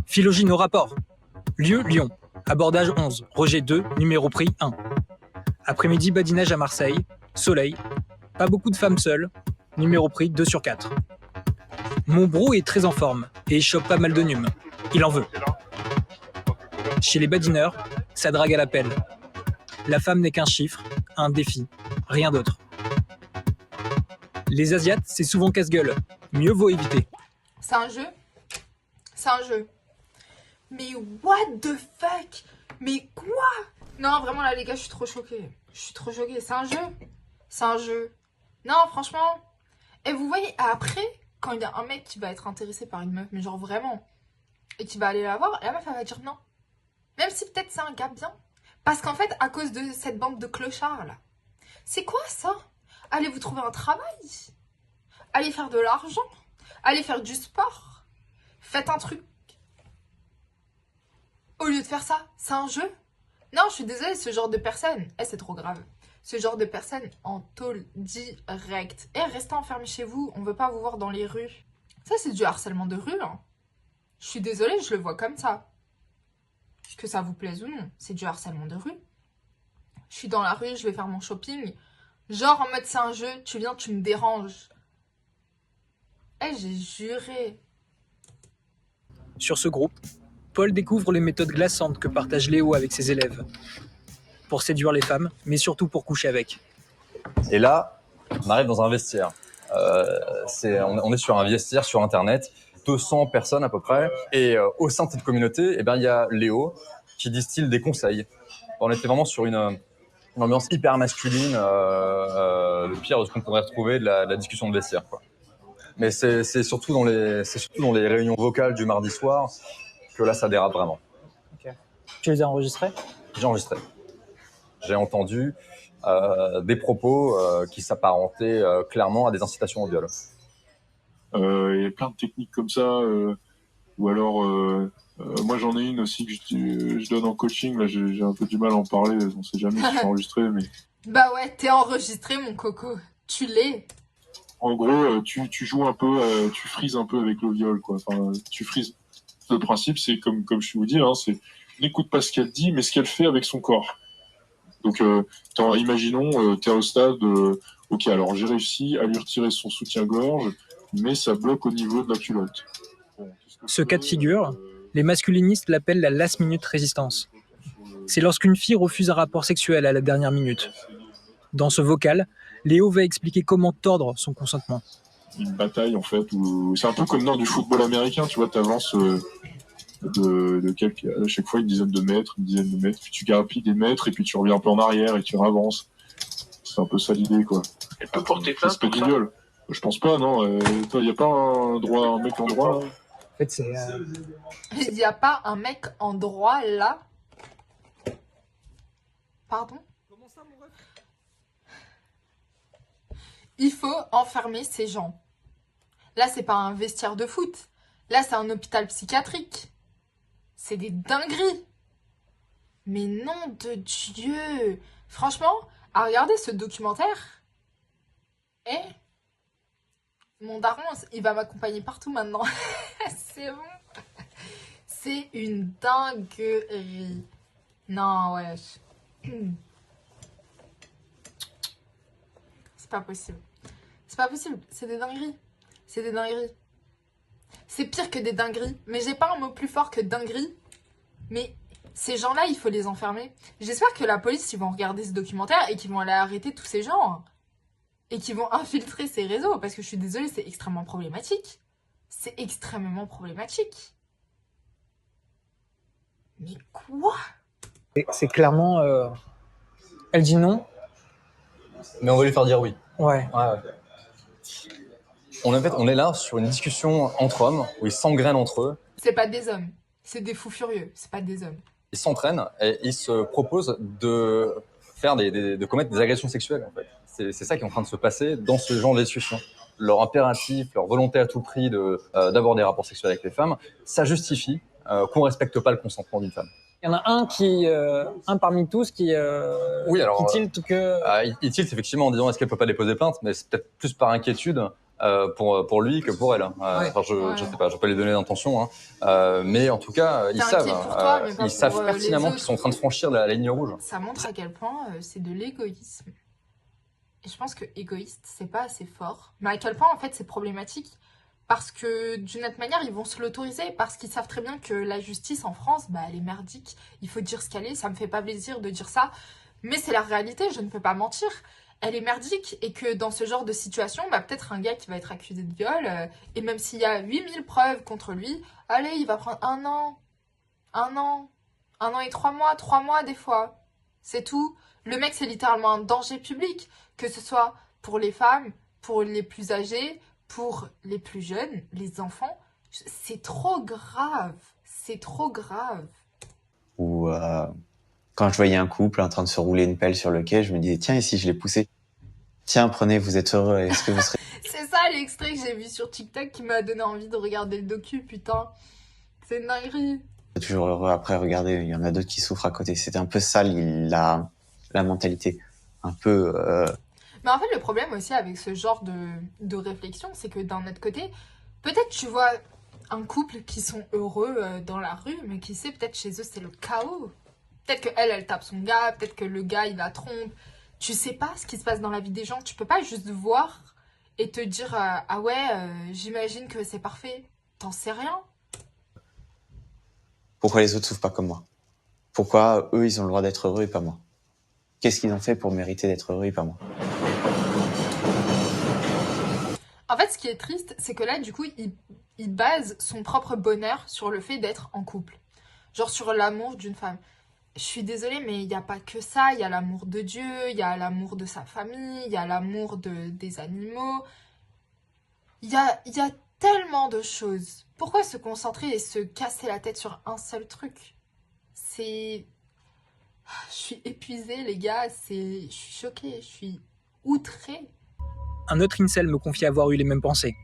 Speaker 2: Philogine au rapport. Lieu, Lyon. Abordage 11. Rejet 2. Numéro pris 1. Après-midi, badinage à Marseille. Soleil. Pas beaucoup de femmes seules. Numéro pris 2 sur 4. Mon bro est très en forme et il chope pas mal de num. Il en veut. Chez les badineurs, ça drague à l'appel. La femme n'est qu'un chiffre, un défi, rien d'autre. Les Asiates, c'est souvent casse-gueule. Mieux vaut éviter.
Speaker 1: C'est un jeu? C'est un jeu. Mais what the fuck? Mais quoi? Non, vraiment là les gars, je suis trop choquée. Je suis trop choquée. C'est un jeu? C'est un jeu. Non, franchement. Et vous voyez, après, quand il y a un mec qui va être intéressé par une meuf, mais genre vraiment, et qui va aller la voir, la meuf elle va dire non. Même si peut-être c'est un gars bien. Parce qu'en fait, à cause de cette bande de clochards là. C'est quoi ça? Allez vous trouver un travail. Allez faire de l'argent. Allez faire du sport. Faites un truc. Au lieu de faire ça, c'est un jeu. Non, je suis désolée, ce genre de personne, c'est trop grave. Ce genre de personne en tôle direct. Et restez enfermés chez vous, on veut pas vous voir dans les rues. Ça, c'est du harcèlement de rue, hein. Je suis désolée, je le vois comme ça. Que ça vous plaise ou non, c'est du harcèlement de rue. Je suis dans la rue, je vais faire mon shopping. Genre en mode c'est un jeu, tu viens, tu me déranges. J'ai juré.
Speaker 2: Sur ce groupe, Paul découvre les méthodes glaçantes que partage Léo avec ses élèves. Pour séduire les femmes, mais surtout pour coucher avec.
Speaker 17: Et là, on arrive dans un vestiaire. On est sur un vestiaire sur Internet, 200 personnes à peu près. Et au sein de cette communauté, il y a Léo qui distille des conseils. On était vraiment sur une ambiance hyper masculine, le pire de ce qu'on pourrait retrouver de la discussion de vestiaire, quoi. Mais c'est surtout dans les réunions vocales du mardi soir que là, ça dérape vraiment.
Speaker 2: Okay. Tu les as enregistrés?
Speaker 17: J'ai enregistré. J'ai entendu des propos qui s'apparentaient clairement à des incitations au viol.
Speaker 16: Il y a plein de techniques comme ça, ou alors moi j'en ai une aussi que je donne en coaching, là j'ai un peu du mal à en parler, on sait jamais si c'est enregistré, mais...
Speaker 1: Bah ouais, t'es enregistré mon coco, tu l'es.
Speaker 16: En gros, tu joues un peu, tu frises un peu avec le viol, quoi. Enfin, tu frises. Le principe, c'est comme je vous dis, hein, c'est n'écoute pas ce qu'elle dit, mais ce qu'elle fait avec son corps. Donc, imaginons, t'es au stade, ok, alors j'ai réussi à lui retirer son soutien-gorge, mais ça bloque au niveau de la culotte.
Speaker 2: Ce cas de figure, les masculinistes l'appellent la last minute résistance. C'est lorsqu'une fille refuse un rapport sexuel à la dernière minute. Dans ce vocal, Léo va expliquer comment tordre son consentement.
Speaker 16: Une bataille en fait, où c'est un peu comme dans du football américain, tu vois, t'avances à chaque fois une dizaine de mètres, puis tu grappilles des mètres et puis tu reviens un peu en arrière et tu avances. C'est un peu ça l'idée, quoi.
Speaker 18: Elle peut porter plainte pour ça?
Speaker 16: viol. Je pense pas, non. Toi, y a pas un mec en droit là?
Speaker 2: En fait, c'est...
Speaker 1: Il n'y a pas un mec en droit là? Pardon? Il faut enfermer ces gens. Là, c'est pas un vestiaire de foot. Là, c'est un hôpital psychiatrique. C'est des dingueries. Mais nom de Dieu. Franchement, à regarder ce documentaire, mon daron, il va m'accompagner partout maintenant. C'est bon. C'est une dinguerie. Non, ouais. C'est pas possible. C'est pas possible. C'est des dingueries. C'est des dingueries. C'est pire que des dingueries. Mais j'ai pas un mot plus fort que dinguerie. Mais Ces gens-là, il faut les enfermer. J'espère que la police, ils vont regarder ce documentaire et qu'ils vont aller arrêter tous ces gens. Hein. Et qu'ils vont infiltrer ces réseaux. Parce que je suis désolée, c'est extrêmement problématique. C'est extrêmement problématique. Mais quoi?
Speaker 2: C'est clairement... Elle dit non.
Speaker 17: Mais on va lui faire dire oui.
Speaker 2: Ouais.
Speaker 17: On est là sur une discussion entre hommes, où ils s'engrainent entre eux,
Speaker 1: C'est pas des hommes. C'est des fous furieux. C'est pas des hommes.
Speaker 17: ils s'entraînent et ils se proposent de faire de commettre des agressions sexuelles, en fait. C'est ça qui est en train de se passer dans ce genre de discussion. Leur impératif, leur volonté à tout prix d'avoir des rapports sexuels avec les femmes, ça justifie qu'on respecte pas le consentement d'une femme.
Speaker 2: Il y en a un parmi tous qui tilte que...
Speaker 17: Il tilte effectivement en disant est-ce qu'elle peut pas déposer plainte, mais c'est peut-être plus par inquiétude pour lui que pour elle. Enfin, je sais pas, je vais pas lui donner d'intention, hein. Mais en tout cas, ils savent pertinemment qu'ils sont en train de franchir la ligne rouge.
Speaker 1: Ça montre à quel point c'est de l'égoïsme. Et je pense que égoïste, c'est pas assez fort. Mais à quel point, en fait, c'est problématique. Parce que, d'une autre manière, ils vont se l'autoriser. Parce qu'ils savent très bien que la justice en France, bah, elle est merdique. Il faut dire ce qu'elle est. Ça me fait pas plaisir de dire ça. Mais c'est la réalité, je ne peux pas mentir. Elle est merdique. Et que dans ce genre de situation, bah, peut-être un gars qui va être accusé de viol, et même s'il y a 8000 preuves contre lui, allez, il va prendre 1 an. 1 an. 1 an et 3 mois. 3 mois, des fois. C'est tout. Le mec, c'est littéralement un danger public. Que ce soit pour les femmes, pour les plus âgés, pour les plus jeunes, les enfants. C'est trop grave. C'est trop grave.
Speaker 12: Ou quand je voyais un couple en train de se rouler une pelle sur le quai, je me disais, tiens, et si je l'ai poussé? Tiens, prenez, vous êtes heureux, est-ce que vous serez...
Speaker 1: C'est ça l'extrait que j'ai vu sur TikTok qui m'a donné envie de regarder le docu, putain. C'est une dinguerie.
Speaker 12: toujours heureux après, regardez, il y en a d'autres qui souffrent à côté. C'était un peu ça la mentalité. Un peu...
Speaker 1: Mais en fait, le problème aussi avec ce genre de réflexion, c'est que d'un autre côté, peut-être tu vois un couple qui sont heureux dans la rue, mais qui sait, peut-être chez eux, c'est le chaos. Peut-être qu'elle, elle tape son gars, peut-être que le gars, il la trompe. Tu sais pas ce qui se passe dans la vie des gens. Tu peux pas juste voir et te dire ah ouais, j'imagine que c'est parfait. T'en sais rien.
Speaker 12: Pourquoi les autres souffrent pas comme moi? Pourquoi eux, ils ont le droit d'être heureux et pas moi? Qu'est-ce qu'ils ont fait pour mériter d'être heureux et pas moi?
Speaker 1: En fait, ce qui est triste, c'est que là, du coup, il base son propre bonheur sur le fait d'être en couple. Genre sur l'amour d'une femme. Je suis désolée, mais il n'y a pas que ça. Il y a l'amour de Dieu, il y a l'amour de sa famille, il y a l'amour des animaux. Il y a tellement de choses. Pourquoi se concentrer et se casser la tête sur un seul truc? Je suis épuisée, les gars. Je suis choquée, je suis outrée.
Speaker 2: Un autre incel me confie avoir eu les mêmes pensées.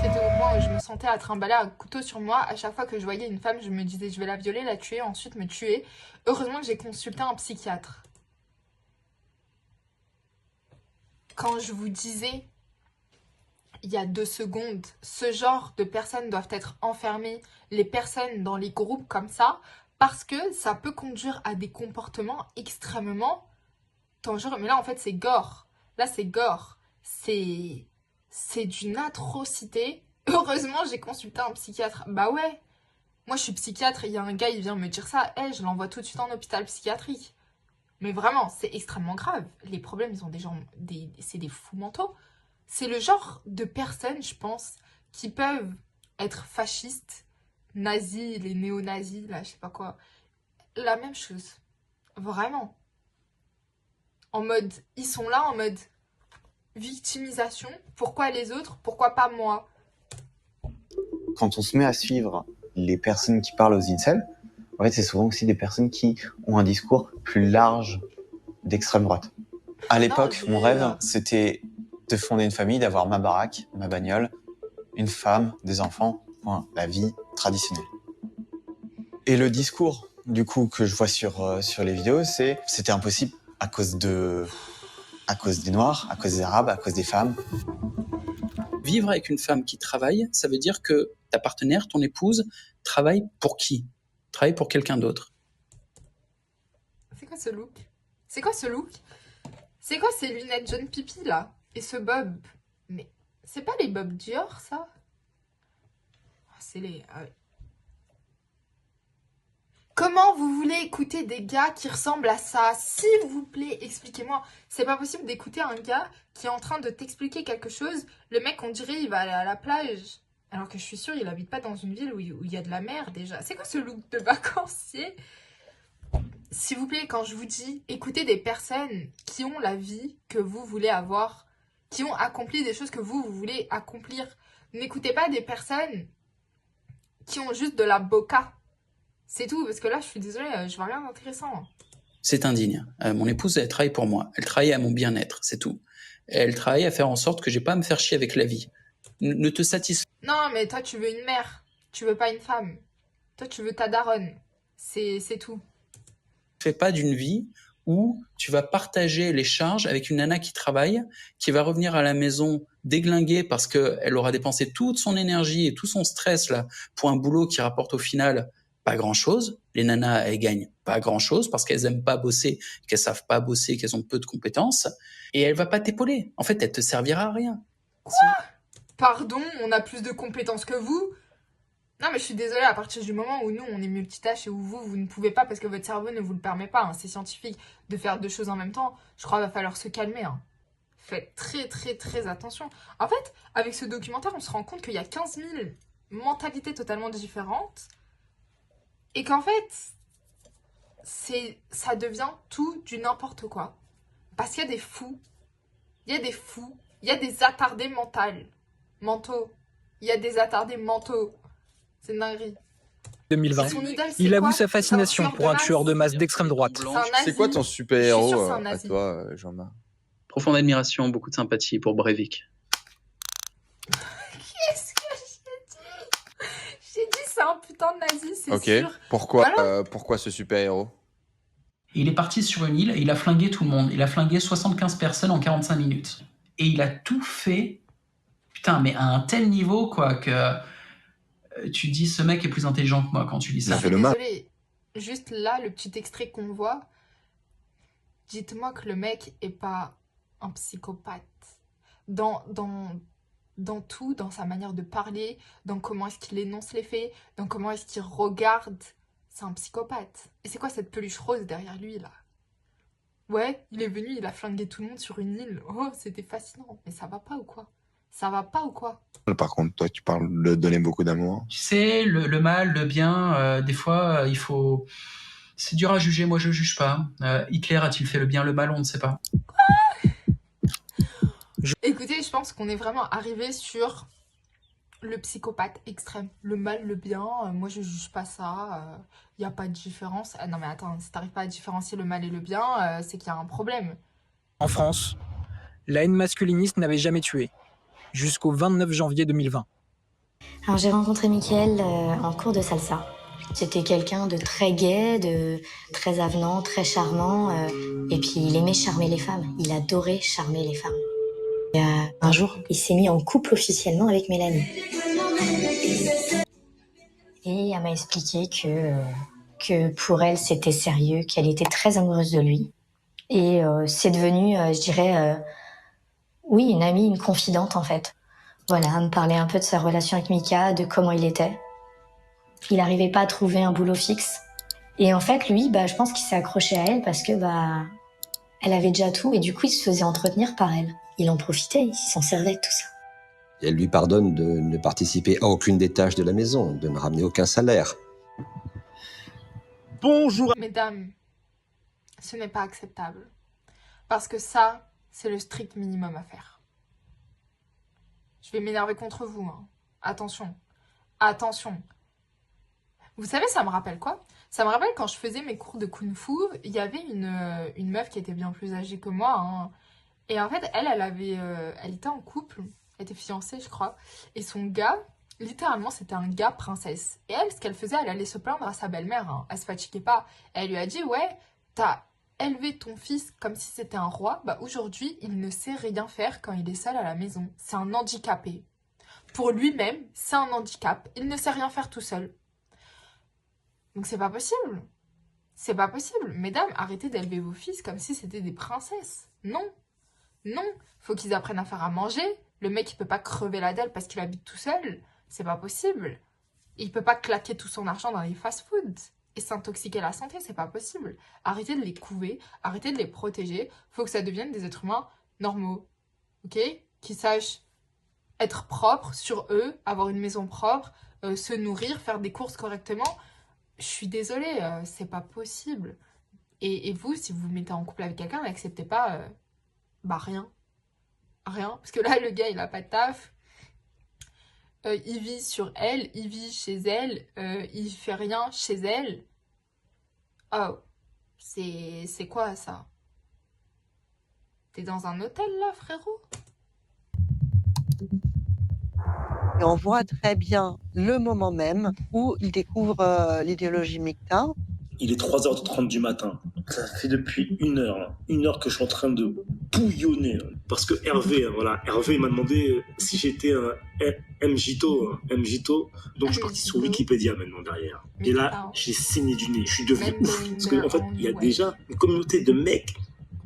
Speaker 1: C'était au point où je me sentais à trimballer un couteau sur moi. À chaque fois que je voyais une femme, je me disais je vais la violer, la tuer, ensuite me tuer. Heureusement que j'ai consulté un psychiatre. Quand je vous disais, il y a 2 secondes, ce genre de personnes doivent être enfermées, les personnes dans les groupes comme ça, parce que ça peut conduire à des comportements extrêmement dangereux. Mais là, en fait, c'est gore. Là, c'est gore. C'est d'une atrocité. Heureusement, j'ai consulté un psychiatre. Bah ouais. Moi, je suis psychiatre, il y a un gars, il vient me dire ça. Je l'envoie tout de suite en hôpital psychiatrique. Mais vraiment, c'est extrêmement grave. Les problèmes, ils ont des gens... c'est des fous mentaux. C'est le genre de personnes, je pense, qui peuvent être fascistes, nazis, les néo-nazis, là, je sais pas quoi. La même chose. Vraiment. En mode, ils sont là en mode victimisation. Pourquoi les autres? Pourquoi pas moi?
Speaker 12: Quand on se met à suivre les personnes qui parlent aux incels, en fait, c'est souvent aussi des personnes qui ont un discours plus large d'extrême droite. À l'époque, mon rêve, c'était de fonder une famille, d'avoir ma baraque, ma bagnole, une femme, des enfants, voilà, la vie traditionnelle. Et le discours, du coup, que je vois sur les vidéos, c'était impossible à cause des Noirs, à cause des Arabes, à cause des femmes.
Speaker 19: Vivre avec une femme qui travaille, ça veut dire que ta partenaire, ton épouse, travaille pour qui? Travaille pour quelqu'un d'autre.
Speaker 1: C'est quoi ce look? C'est quoi ce look? C'est quoi ces lunettes jaune pipi là? Et ce bob? Mais c'est pas les bobs Dior ça? C'est les... Comment vous voulez écouter des gars qui ressemblent à ça? S'il vous plaît, expliquez-moi. C'est pas possible d'écouter un gars qui est en train de t'expliquer quelque chose. Le mec, on dirait, il va aller à la plage. Alors que je suis sûre, il habite pas dans une ville où il y a de la mer déjà. C'est quoi ce look de vacancier? S'il vous plaît, quand je vous dis, écoutez des personnes qui ont la vie que vous voulez avoir, qui ont accompli des choses que vous voulez accomplir. N'écoutez pas des personnes qui ont juste de la boca. C'est tout, parce que là, je suis désolée, je vois rien d'intéressant.
Speaker 19: C'est indigne. Mon épouse, elle travaille pour moi. Elle travaille à mon bien-être, c'est tout. Elle travaille à faire en sorte que j'ai pas à me faire chier avec la vie. Ne te satisfais
Speaker 1: Non, mais toi, tu veux une mère. Tu veux pas une femme. Toi, tu veux ta daronne. C'est tout.
Speaker 19: pas d'une vie où tu vas partager les charges avec une nana qui travaille, qui va revenir à la maison déglinguée parce qu'elle aura dépensé toute son énergie et tout son stress là pour un boulot qui rapporte au final pas grand-chose. Les nanas, elles gagnent pas grand-chose parce qu'elles aiment pas bosser, qu'elles savent pas bosser, qu'elles ont peu de compétences. Et elle va pas t'épauler. En fait, elle te servira à rien.
Speaker 1: Quoi? Pardon, on a plus de compétences que vous? Non, mais je suis désolée, à partir du moment où nous, on est multitâche et où vous ne pouvez pas parce que votre cerveau ne vous le permet pas, hein, c'est scientifique, de faire deux choses en même temps, je crois qu'il va falloir se calmer. Hein. Faites très, très, très attention. En fait, avec ce documentaire, on se rend compte qu'il y a 15 000 mentalités totalement différentes et qu'en fait, ça devient tout du n'importe quoi. Parce qu'il y a des fous, il y a des attardés mentaux, il y a des attardés mentaux. C'est une dinguerie.
Speaker 2: 2020,
Speaker 1: Son idole, c'est
Speaker 2: il avoue
Speaker 1: quoi?
Speaker 2: sa fascination
Speaker 1: C'est un
Speaker 2: pour un
Speaker 1: tueur de
Speaker 2: tueur de masse d'extrême droite.
Speaker 20: C'est quoi ton
Speaker 1: Je suis
Speaker 20: super-héros
Speaker 1: sûre que c'est un
Speaker 20: à
Speaker 1: nazi.
Speaker 20: toi, Jean-Marc?
Speaker 19: Profonde admiration, beaucoup de sympathie pour Breivik.
Speaker 1: Qu'est-ce que j'ai dit? J'ai dit c'est un putain de nazi, c'est
Speaker 20: Ok.
Speaker 1: sûr.
Speaker 20: Pourquoi,
Speaker 1: Voilà.
Speaker 20: pourquoi ce super-héros?
Speaker 13: Il est parti sur une île et il a flingué tout le monde. Il a flingué 75 personnes en 45 minutes. Et il a tout fait, putain, mais à un tel niveau, quoi, que tu dis ce mec est plus intelligent que moi quand tu dis ça.
Speaker 1: Désolée, juste là, le petit extrait qu'on voit, dites-moi que le mec est pas un psychopathe. Dans tout, dans sa manière de parler, dans comment est-ce qu'il énonce les faits, dans comment est-ce qu'il regarde, c'est un psychopathe. Et c'est quoi cette peluche rose derrière lui, là? Ouais, il est venu, il a flingué tout le monde sur une île. Oh, c'était fascinant. Mais ça va pas ou quoi? Ça va pas ou quoi?
Speaker 20: Par contre, toi, tu parles de donner beaucoup d'amour.
Speaker 13: Tu sais, le mal, le bien, des fois, il faut... C'est dur à juger, moi je juge pas. Hitler a-t-il fait le bien, le mal, on ne sait pas.
Speaker 1: Écoutez, je pense qu'on est vraiment arrivé sur le psychopathe extrême. Le mal, le bien, moi je juge pas ça. Il n'y a pas de différence. Ah non mais attends, si t'arrives pas à différencier le mal et le bien, c'est qu'il y a un problème.
Speaker 2: En France, la haine masculiniste n'avait jamais tué, jusqu'au 29 janvier 2020.
Speaker 21: Alors j'ai rencontré Mickaël en cours de salsa. C'était quelqu'un de très gai, de très avenant, très charmant. Et puis il aimait charmer les femmes. Il adorait charmer les femmes. Et, un jour, il s'est mis en couple officiellement avec Mélanie. Et elle m'a expliqué que pour elle, c'était sérieux, qu'elle était très amoureuse de lui. Et c'est devenu, je dirais, oui, une amie, une confidente en fait. Voilà, elle me parlait un peu de sa relation avec Mika, de comment il était. Il n'arrivait pas à trouver un boulot fixe. Et en fait, lui, je pense qu'il s'est accroché à elle parce que elle avait déjà tout et du coup, il se faisait entretenir par elle. Il en profitait, il s'en servait de tout ça.
Speaker 22: Elle lui pardonne de ne participer à aucune des tâches de la maison, de ne ramener aucun salaire.
Speaker 1: Bonjour. Mesdames, ce n'est pas acceptable. Parce que ça, c'est le strict minimum à faire. Je vais m'énerver contre vous. Hein. Attention. Attention. Vous savez, ça me rappelle quoi? Ça me rappelle quand je faisais mes cours de Kung Fu, il y avait une meuf qui était bien plus âgée que moi. Hein. Et en fait, elle était en couple. Elle était fiancée, je crois. Et son gars, littéralement, c'était un gars princesse. Et elle, ce qu'elle faisait, elle allait se plaindre à sa belle-mère. Hein. Elle se fatiguait pas. Elle lui a dit, ouais, t'as élevé ton fils comme si c'était un roi. Aujourd'hui, il ne sait rien faire quand il est seul à la maison. C'est un handicapé. Pour lui-même, c'est un handicap. Il ne sait rien faire tout seul. Donc c'est pas possible. C'est pas possible. Mesdames, arrêtez d'élever vos fils comme si c'était des princesses. Non. Non. Faut qu'ils apprennent à faire à manger. Le mec, il peut pas crever la dalle parce qu'il habite tout seul. C'est pas possible. Il peut pas claquer tout son argent dans les fast-foods. et s'intoxiquer la santé, c'est pas possible. Arrêtez de les couver, arrêtez de les protéger, faut que ça devienne des êtres humains normaux, ok? Qui sachent être propres sur eux, avoir une maison propre, se nourrir, faire des courses correctement. Je suis désolée, c'est pas possible. Et vous, si vous vous mettez en couple avec quelqu'un, n'acceptez pas, rien. Rien. Parce que là, le gars, il a pas de taf. Il vit sur elle, il vit chez elle, il fait rien chez elle. Oh, c'est quoi ça? T'es dans un hôtel là, frérot?
Speaker 7: Et on voit très bien le moment même où il découvre l'idéologie Micta.
Speaker 3: Il est 3h30 du matin. Ça fait depuis 1 heure que je suis en train de bouillonner. Parce que Hervé m'a demandé si j'étais un MJito. Donc je suis parti sur Wikipédia maintenant derrière. Et là, j'ai saigné du nez. Je suis devenu ouf. Parce qu'en fait, il y a déjà une communauté de mecs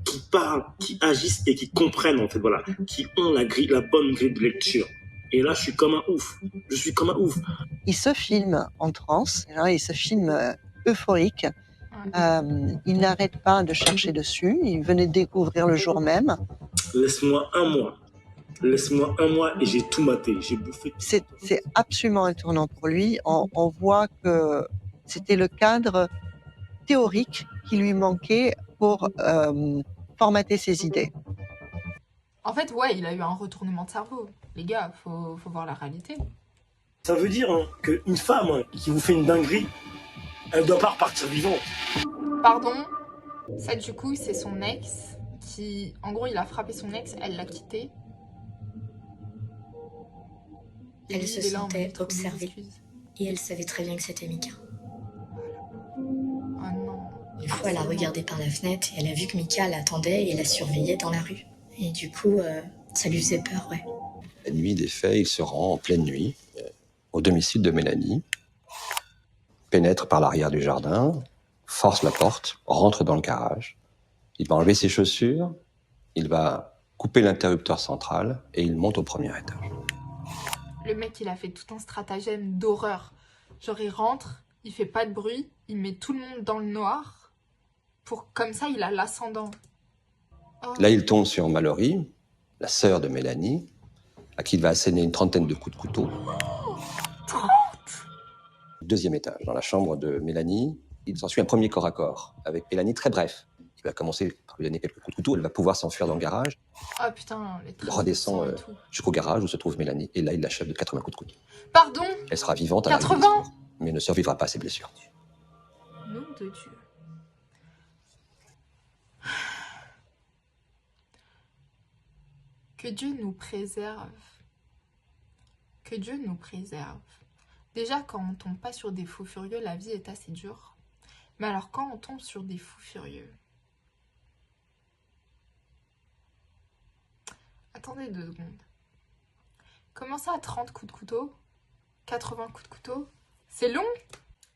Speaker 3: qui parlent, qui agissent et qui comprennent, en fait, voilà. Qui ont la bonne grille de lecture. Et là, je suis comme un ouf.
Speaker 7: Il se filme en transe, hein, il se filme euphorique. Il n'arrête pas de chercher dessus. Il venait de découvrir le jour même.
Speaker 3: Laisse-moi un mois et j'ai tout maté, j'ai bouffé.
Speaker 7: C'est absolument un tournant pour lui. On voit que c'était le cadre théorique qui lui manquait pour formater ses idées.
Speaker 1: En fait, ouais, il a eu un retournement de cerveau. Les gars, faut voir la réalité.
Speaker 3: Ça veut dire qu'une femme qui vous fait une dinguerie, elle doit pas repartir vivante.
Speaker 1: Pardon? Ça, du coup, c'est son ex qui... En gros, il a frappé son ex, elle l'a quitté.
Speaker 21: Elle se sentait observée. Et elle savait très bien que c'était Mika.
Speaker 1: Oh non.
Speaker 21: Une fois, elle a regardé par la fenêtre et elle a vu que Mika l'attendait et la surveillait dans la rue. Et du coup, ça lui faisait peur, ouais.
Speaker 22: La nuit des faits, il se rend en pleine nuit au domicile de Mélanie, pénètre par l'arrière du jardin, force la porte, rentre dans le garage. Il va enlever ses chaussures, il va couper l'interrupteur central et il monte au premier étage.
Speaker 1: Le mec, il a fait tout un stratagème d'horreur. Genre, il rentre, il fait pas de bruit, il met tout le monde dans le noir. Comme ça, il a l'ascendant. Oh.
Speaker 22: Là, il tombe sur Mallory, la sœur de Mélanie, à qui il va asséner une 30aine de coups de couteau.
Speaker 1: 30 !
Speaker 22: Deuxième étage, dans la chambre de Mélanie, il s'ensuit un premier corps à corps, avec Mélanie très bref. Il va commencer par lui donner quelques coups de couteau, elle va pouvoir s'enfuir dans le garage.
Speaker 1: Oh putain, les
Speaker 22: Il redescend jusqu'au garage où se trouve Mélanie, et là, il l'achève de 80 coups de couteau.
Speaker 1: Pardon?
Speaker 22: Elle sera vivante à
Speaker 1: 80
Speaker 22: la vie, mais ne survivra pas à ses blessures.
Speaker 1: Nom de Dieu. Que Dieu nous préserve. Que Dieu nous préserve. Déjà, quand on tombe pas sur des fous furieux, la vie est assez dure. Mais alors, quand on tombe sur des fous furieux... Attendez 2 secondes. Comment ça, 30 coups de couteau? 80 coups de couteau? C'est long?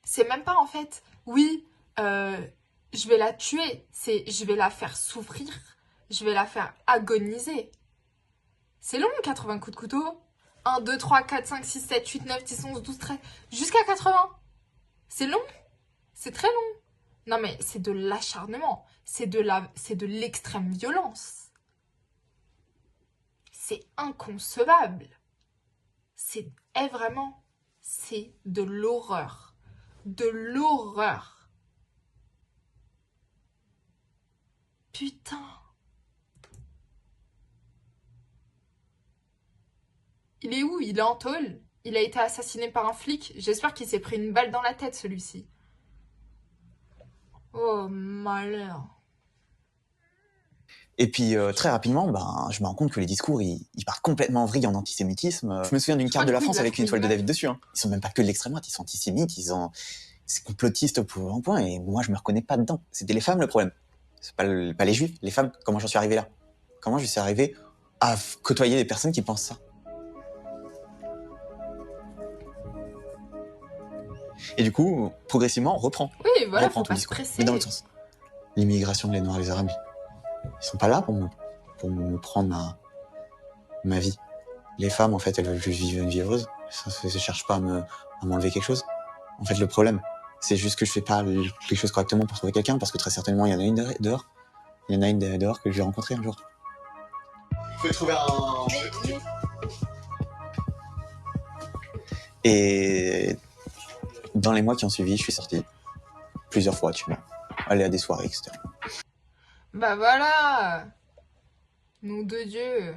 Speaker 1: C'est même pas, en fait, oui, je vais la tuer. C'est, je vais la faire souffrir. Je vais la faire agoniser. C'est long, 80 coups de couteau. 1, 2, 3, 4, 5, 6, 7, 8, 9, 10, 11, 12, 13... Jusqu'à 80. C'est long. C'est très long. Non mais c'est de l'acharnement. C'est de l'extrême violence. C'est inconcevable. C'est vraiment... C'est de l'horreur. De l'horreur. Putain. Il est où? Il est en tôle. Il a été assassiné par un flic. J'espère qu'il s'est pris une balle dans la tête, celui-ci. Oh, malheur.
Speaker 4: Et puis, très rapidement, je me rends compte que les discours, ils partent complètement en vrille en antisémitisme. Je me souviens d'une carte de la France avec une étoile de David dessus. Hein. Ils sont même pas que de l'extrême droite, ils sont antisémites, c'est complotiste pour un point, et moi, je me reconnais pas dedans. C'était les femmes, le problème. C'est pas les juifs, les femmes. Comment j'en suis arrivé là? Comment je suis arrivé à côtoyer des personnes qui pensent ça? Et du coup, progressivement, on reprend.
Speaker 1: Oui, voilà,
Speaker 4: on reprend tout le discours, mais dans l'autre sens. L'immigration, les Noirs, les Arabes, ils sont pas là pour me prendre ma vie. Les femmes, en fait, elles veulent juste vivre une vie heureuse. Ça ne cherche pas à m'enlever quelque chose. En fait, le problème, C'est juste que je fais pas les choses correctement pour trouver quelqu'un, parce que très certainement, il y en a une dehors. Il y en a une dehors que je vais rencontrer un jour. Faut trouver un... Et dans les mois qui ont suivi, je suis sorti plusieurs fois, tu vois. Aller à des soirées, etc.
Speaker 1: Bah voilà! Nom de Dieu!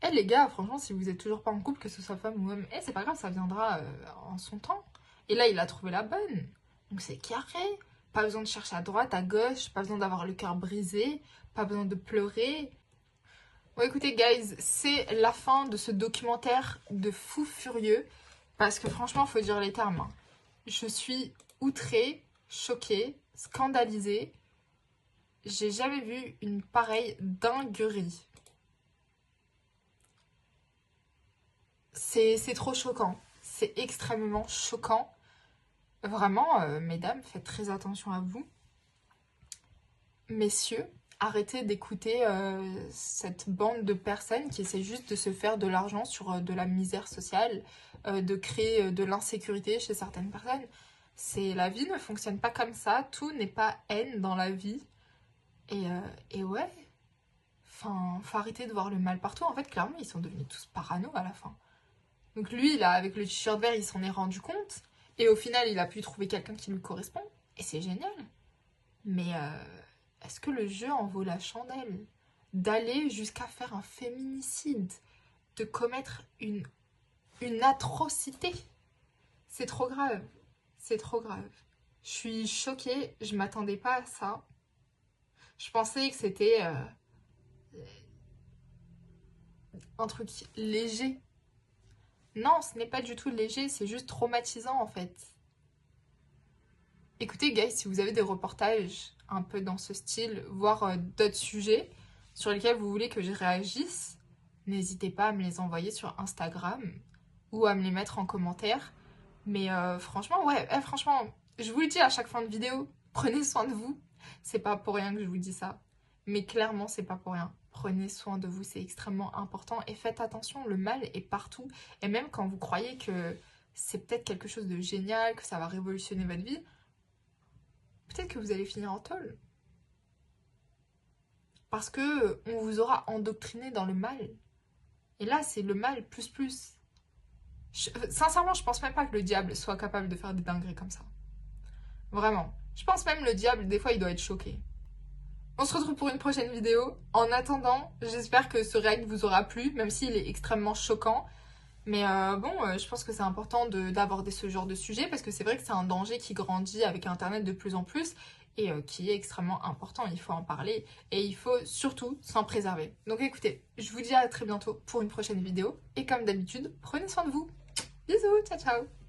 Speaker 1: Eh les gars, franchement, si vous êtes toujours pas en couple, que ce soit femme ou homme, c'est pas grave, ça viendra en son temps. Et là, il a trouvé la bonne. Donc c'est carré. Pas besoin de chercher à droite, à gauche, pas besoin d'avoir le cœur brisé, pas besoin de pleurer. Bon écoutez guys, c'est la fin de ce documentaire de fou furieux. Parce que franchement, faut dire les termes. Hein. Je suis outrée, choquée, scandalisée. J'ai jamais vu une pareille dinguerie. C'est trop choquant. C'est extrêmement choquant. Vraiment, mesdames, faites très attention à vous. Messieurs, arrêtez d'écouter cette bande de personnes qui essaient juste de se faire de l'argent sur de la misère sociale, de créer de l'insécurité chez certaines personnes. La vie ne fonctionne pas comme ça. Tout n'est pas haine dans la vie. Et ouais, enfin, faut arrêter de voir le mal partout. En fait, clairement, ils sont devenus tous parano à la fin. Donc lui, là, avec le t-shirt vert, il s'en est rendu compte. Et au final, il a pu trouver quelqu'un qui lui correspond. Et c'est génial. Mais est-ce que le jeu en vaut la chandelle? D'aller jusqu'à faire un féminicide, de commettre une atrocité. C'est trop grave. C'est trop grave. Je suis choquée, je m'attendais pas à ça. Je pensais que c'était un truc léger. Non, ce n'est pas du tout léger, c'est juste traumatisant en fait. Écoutez, guys, si vous avez des reportages un peu dans ce style, voire d'autres sujets sur lesquels vous voulez que je réagisse, n'hésitez pas à me les envoyer sur Instagram ou à me les mettre en commentaire. Mais franchement, ouais, franchement, je vous le dis à chaque fin de vidéo, prenez soin de vous. C'est pas pour rien que je vous dis ça. Mais clairement, c'est pas pour rien. Prenez soin de vous, c'est extrêmement important. Et faites attention, le mal est partout. Et même quand vous croyez que c'est peut-être quelque chose de génial, que ça va révolutionner votre vie, peut-être que vous allez finir en tôle. Parce que on vous aura endoctriné dans le mal. Et là, c'est le mal plus plus. Sincèrement, je pense même pas que le diable soit capable de faire des dingueries comme ça. Vraiment. Je pense même le diable, des fois, il doit être choqué. On se retrouve pour une prochaine vidéo. En attendant, j'espère que ce react vous aura plu, même s'il est extrêmement choquant. Mais je pense que c'est important d'aborder ce genre de sujet, parce que c'est vrai que c'est un danger qui grandit avec Internet de plus en plus, et qui est extrêmement important. Il faut en parler, et il faut surtout s'en préserver. Donc écoutez, je vous dis à très bientôt pour une prochaine vidéo, et comme d'habitude, prenez soin de vous. Bisous, ciao ciao.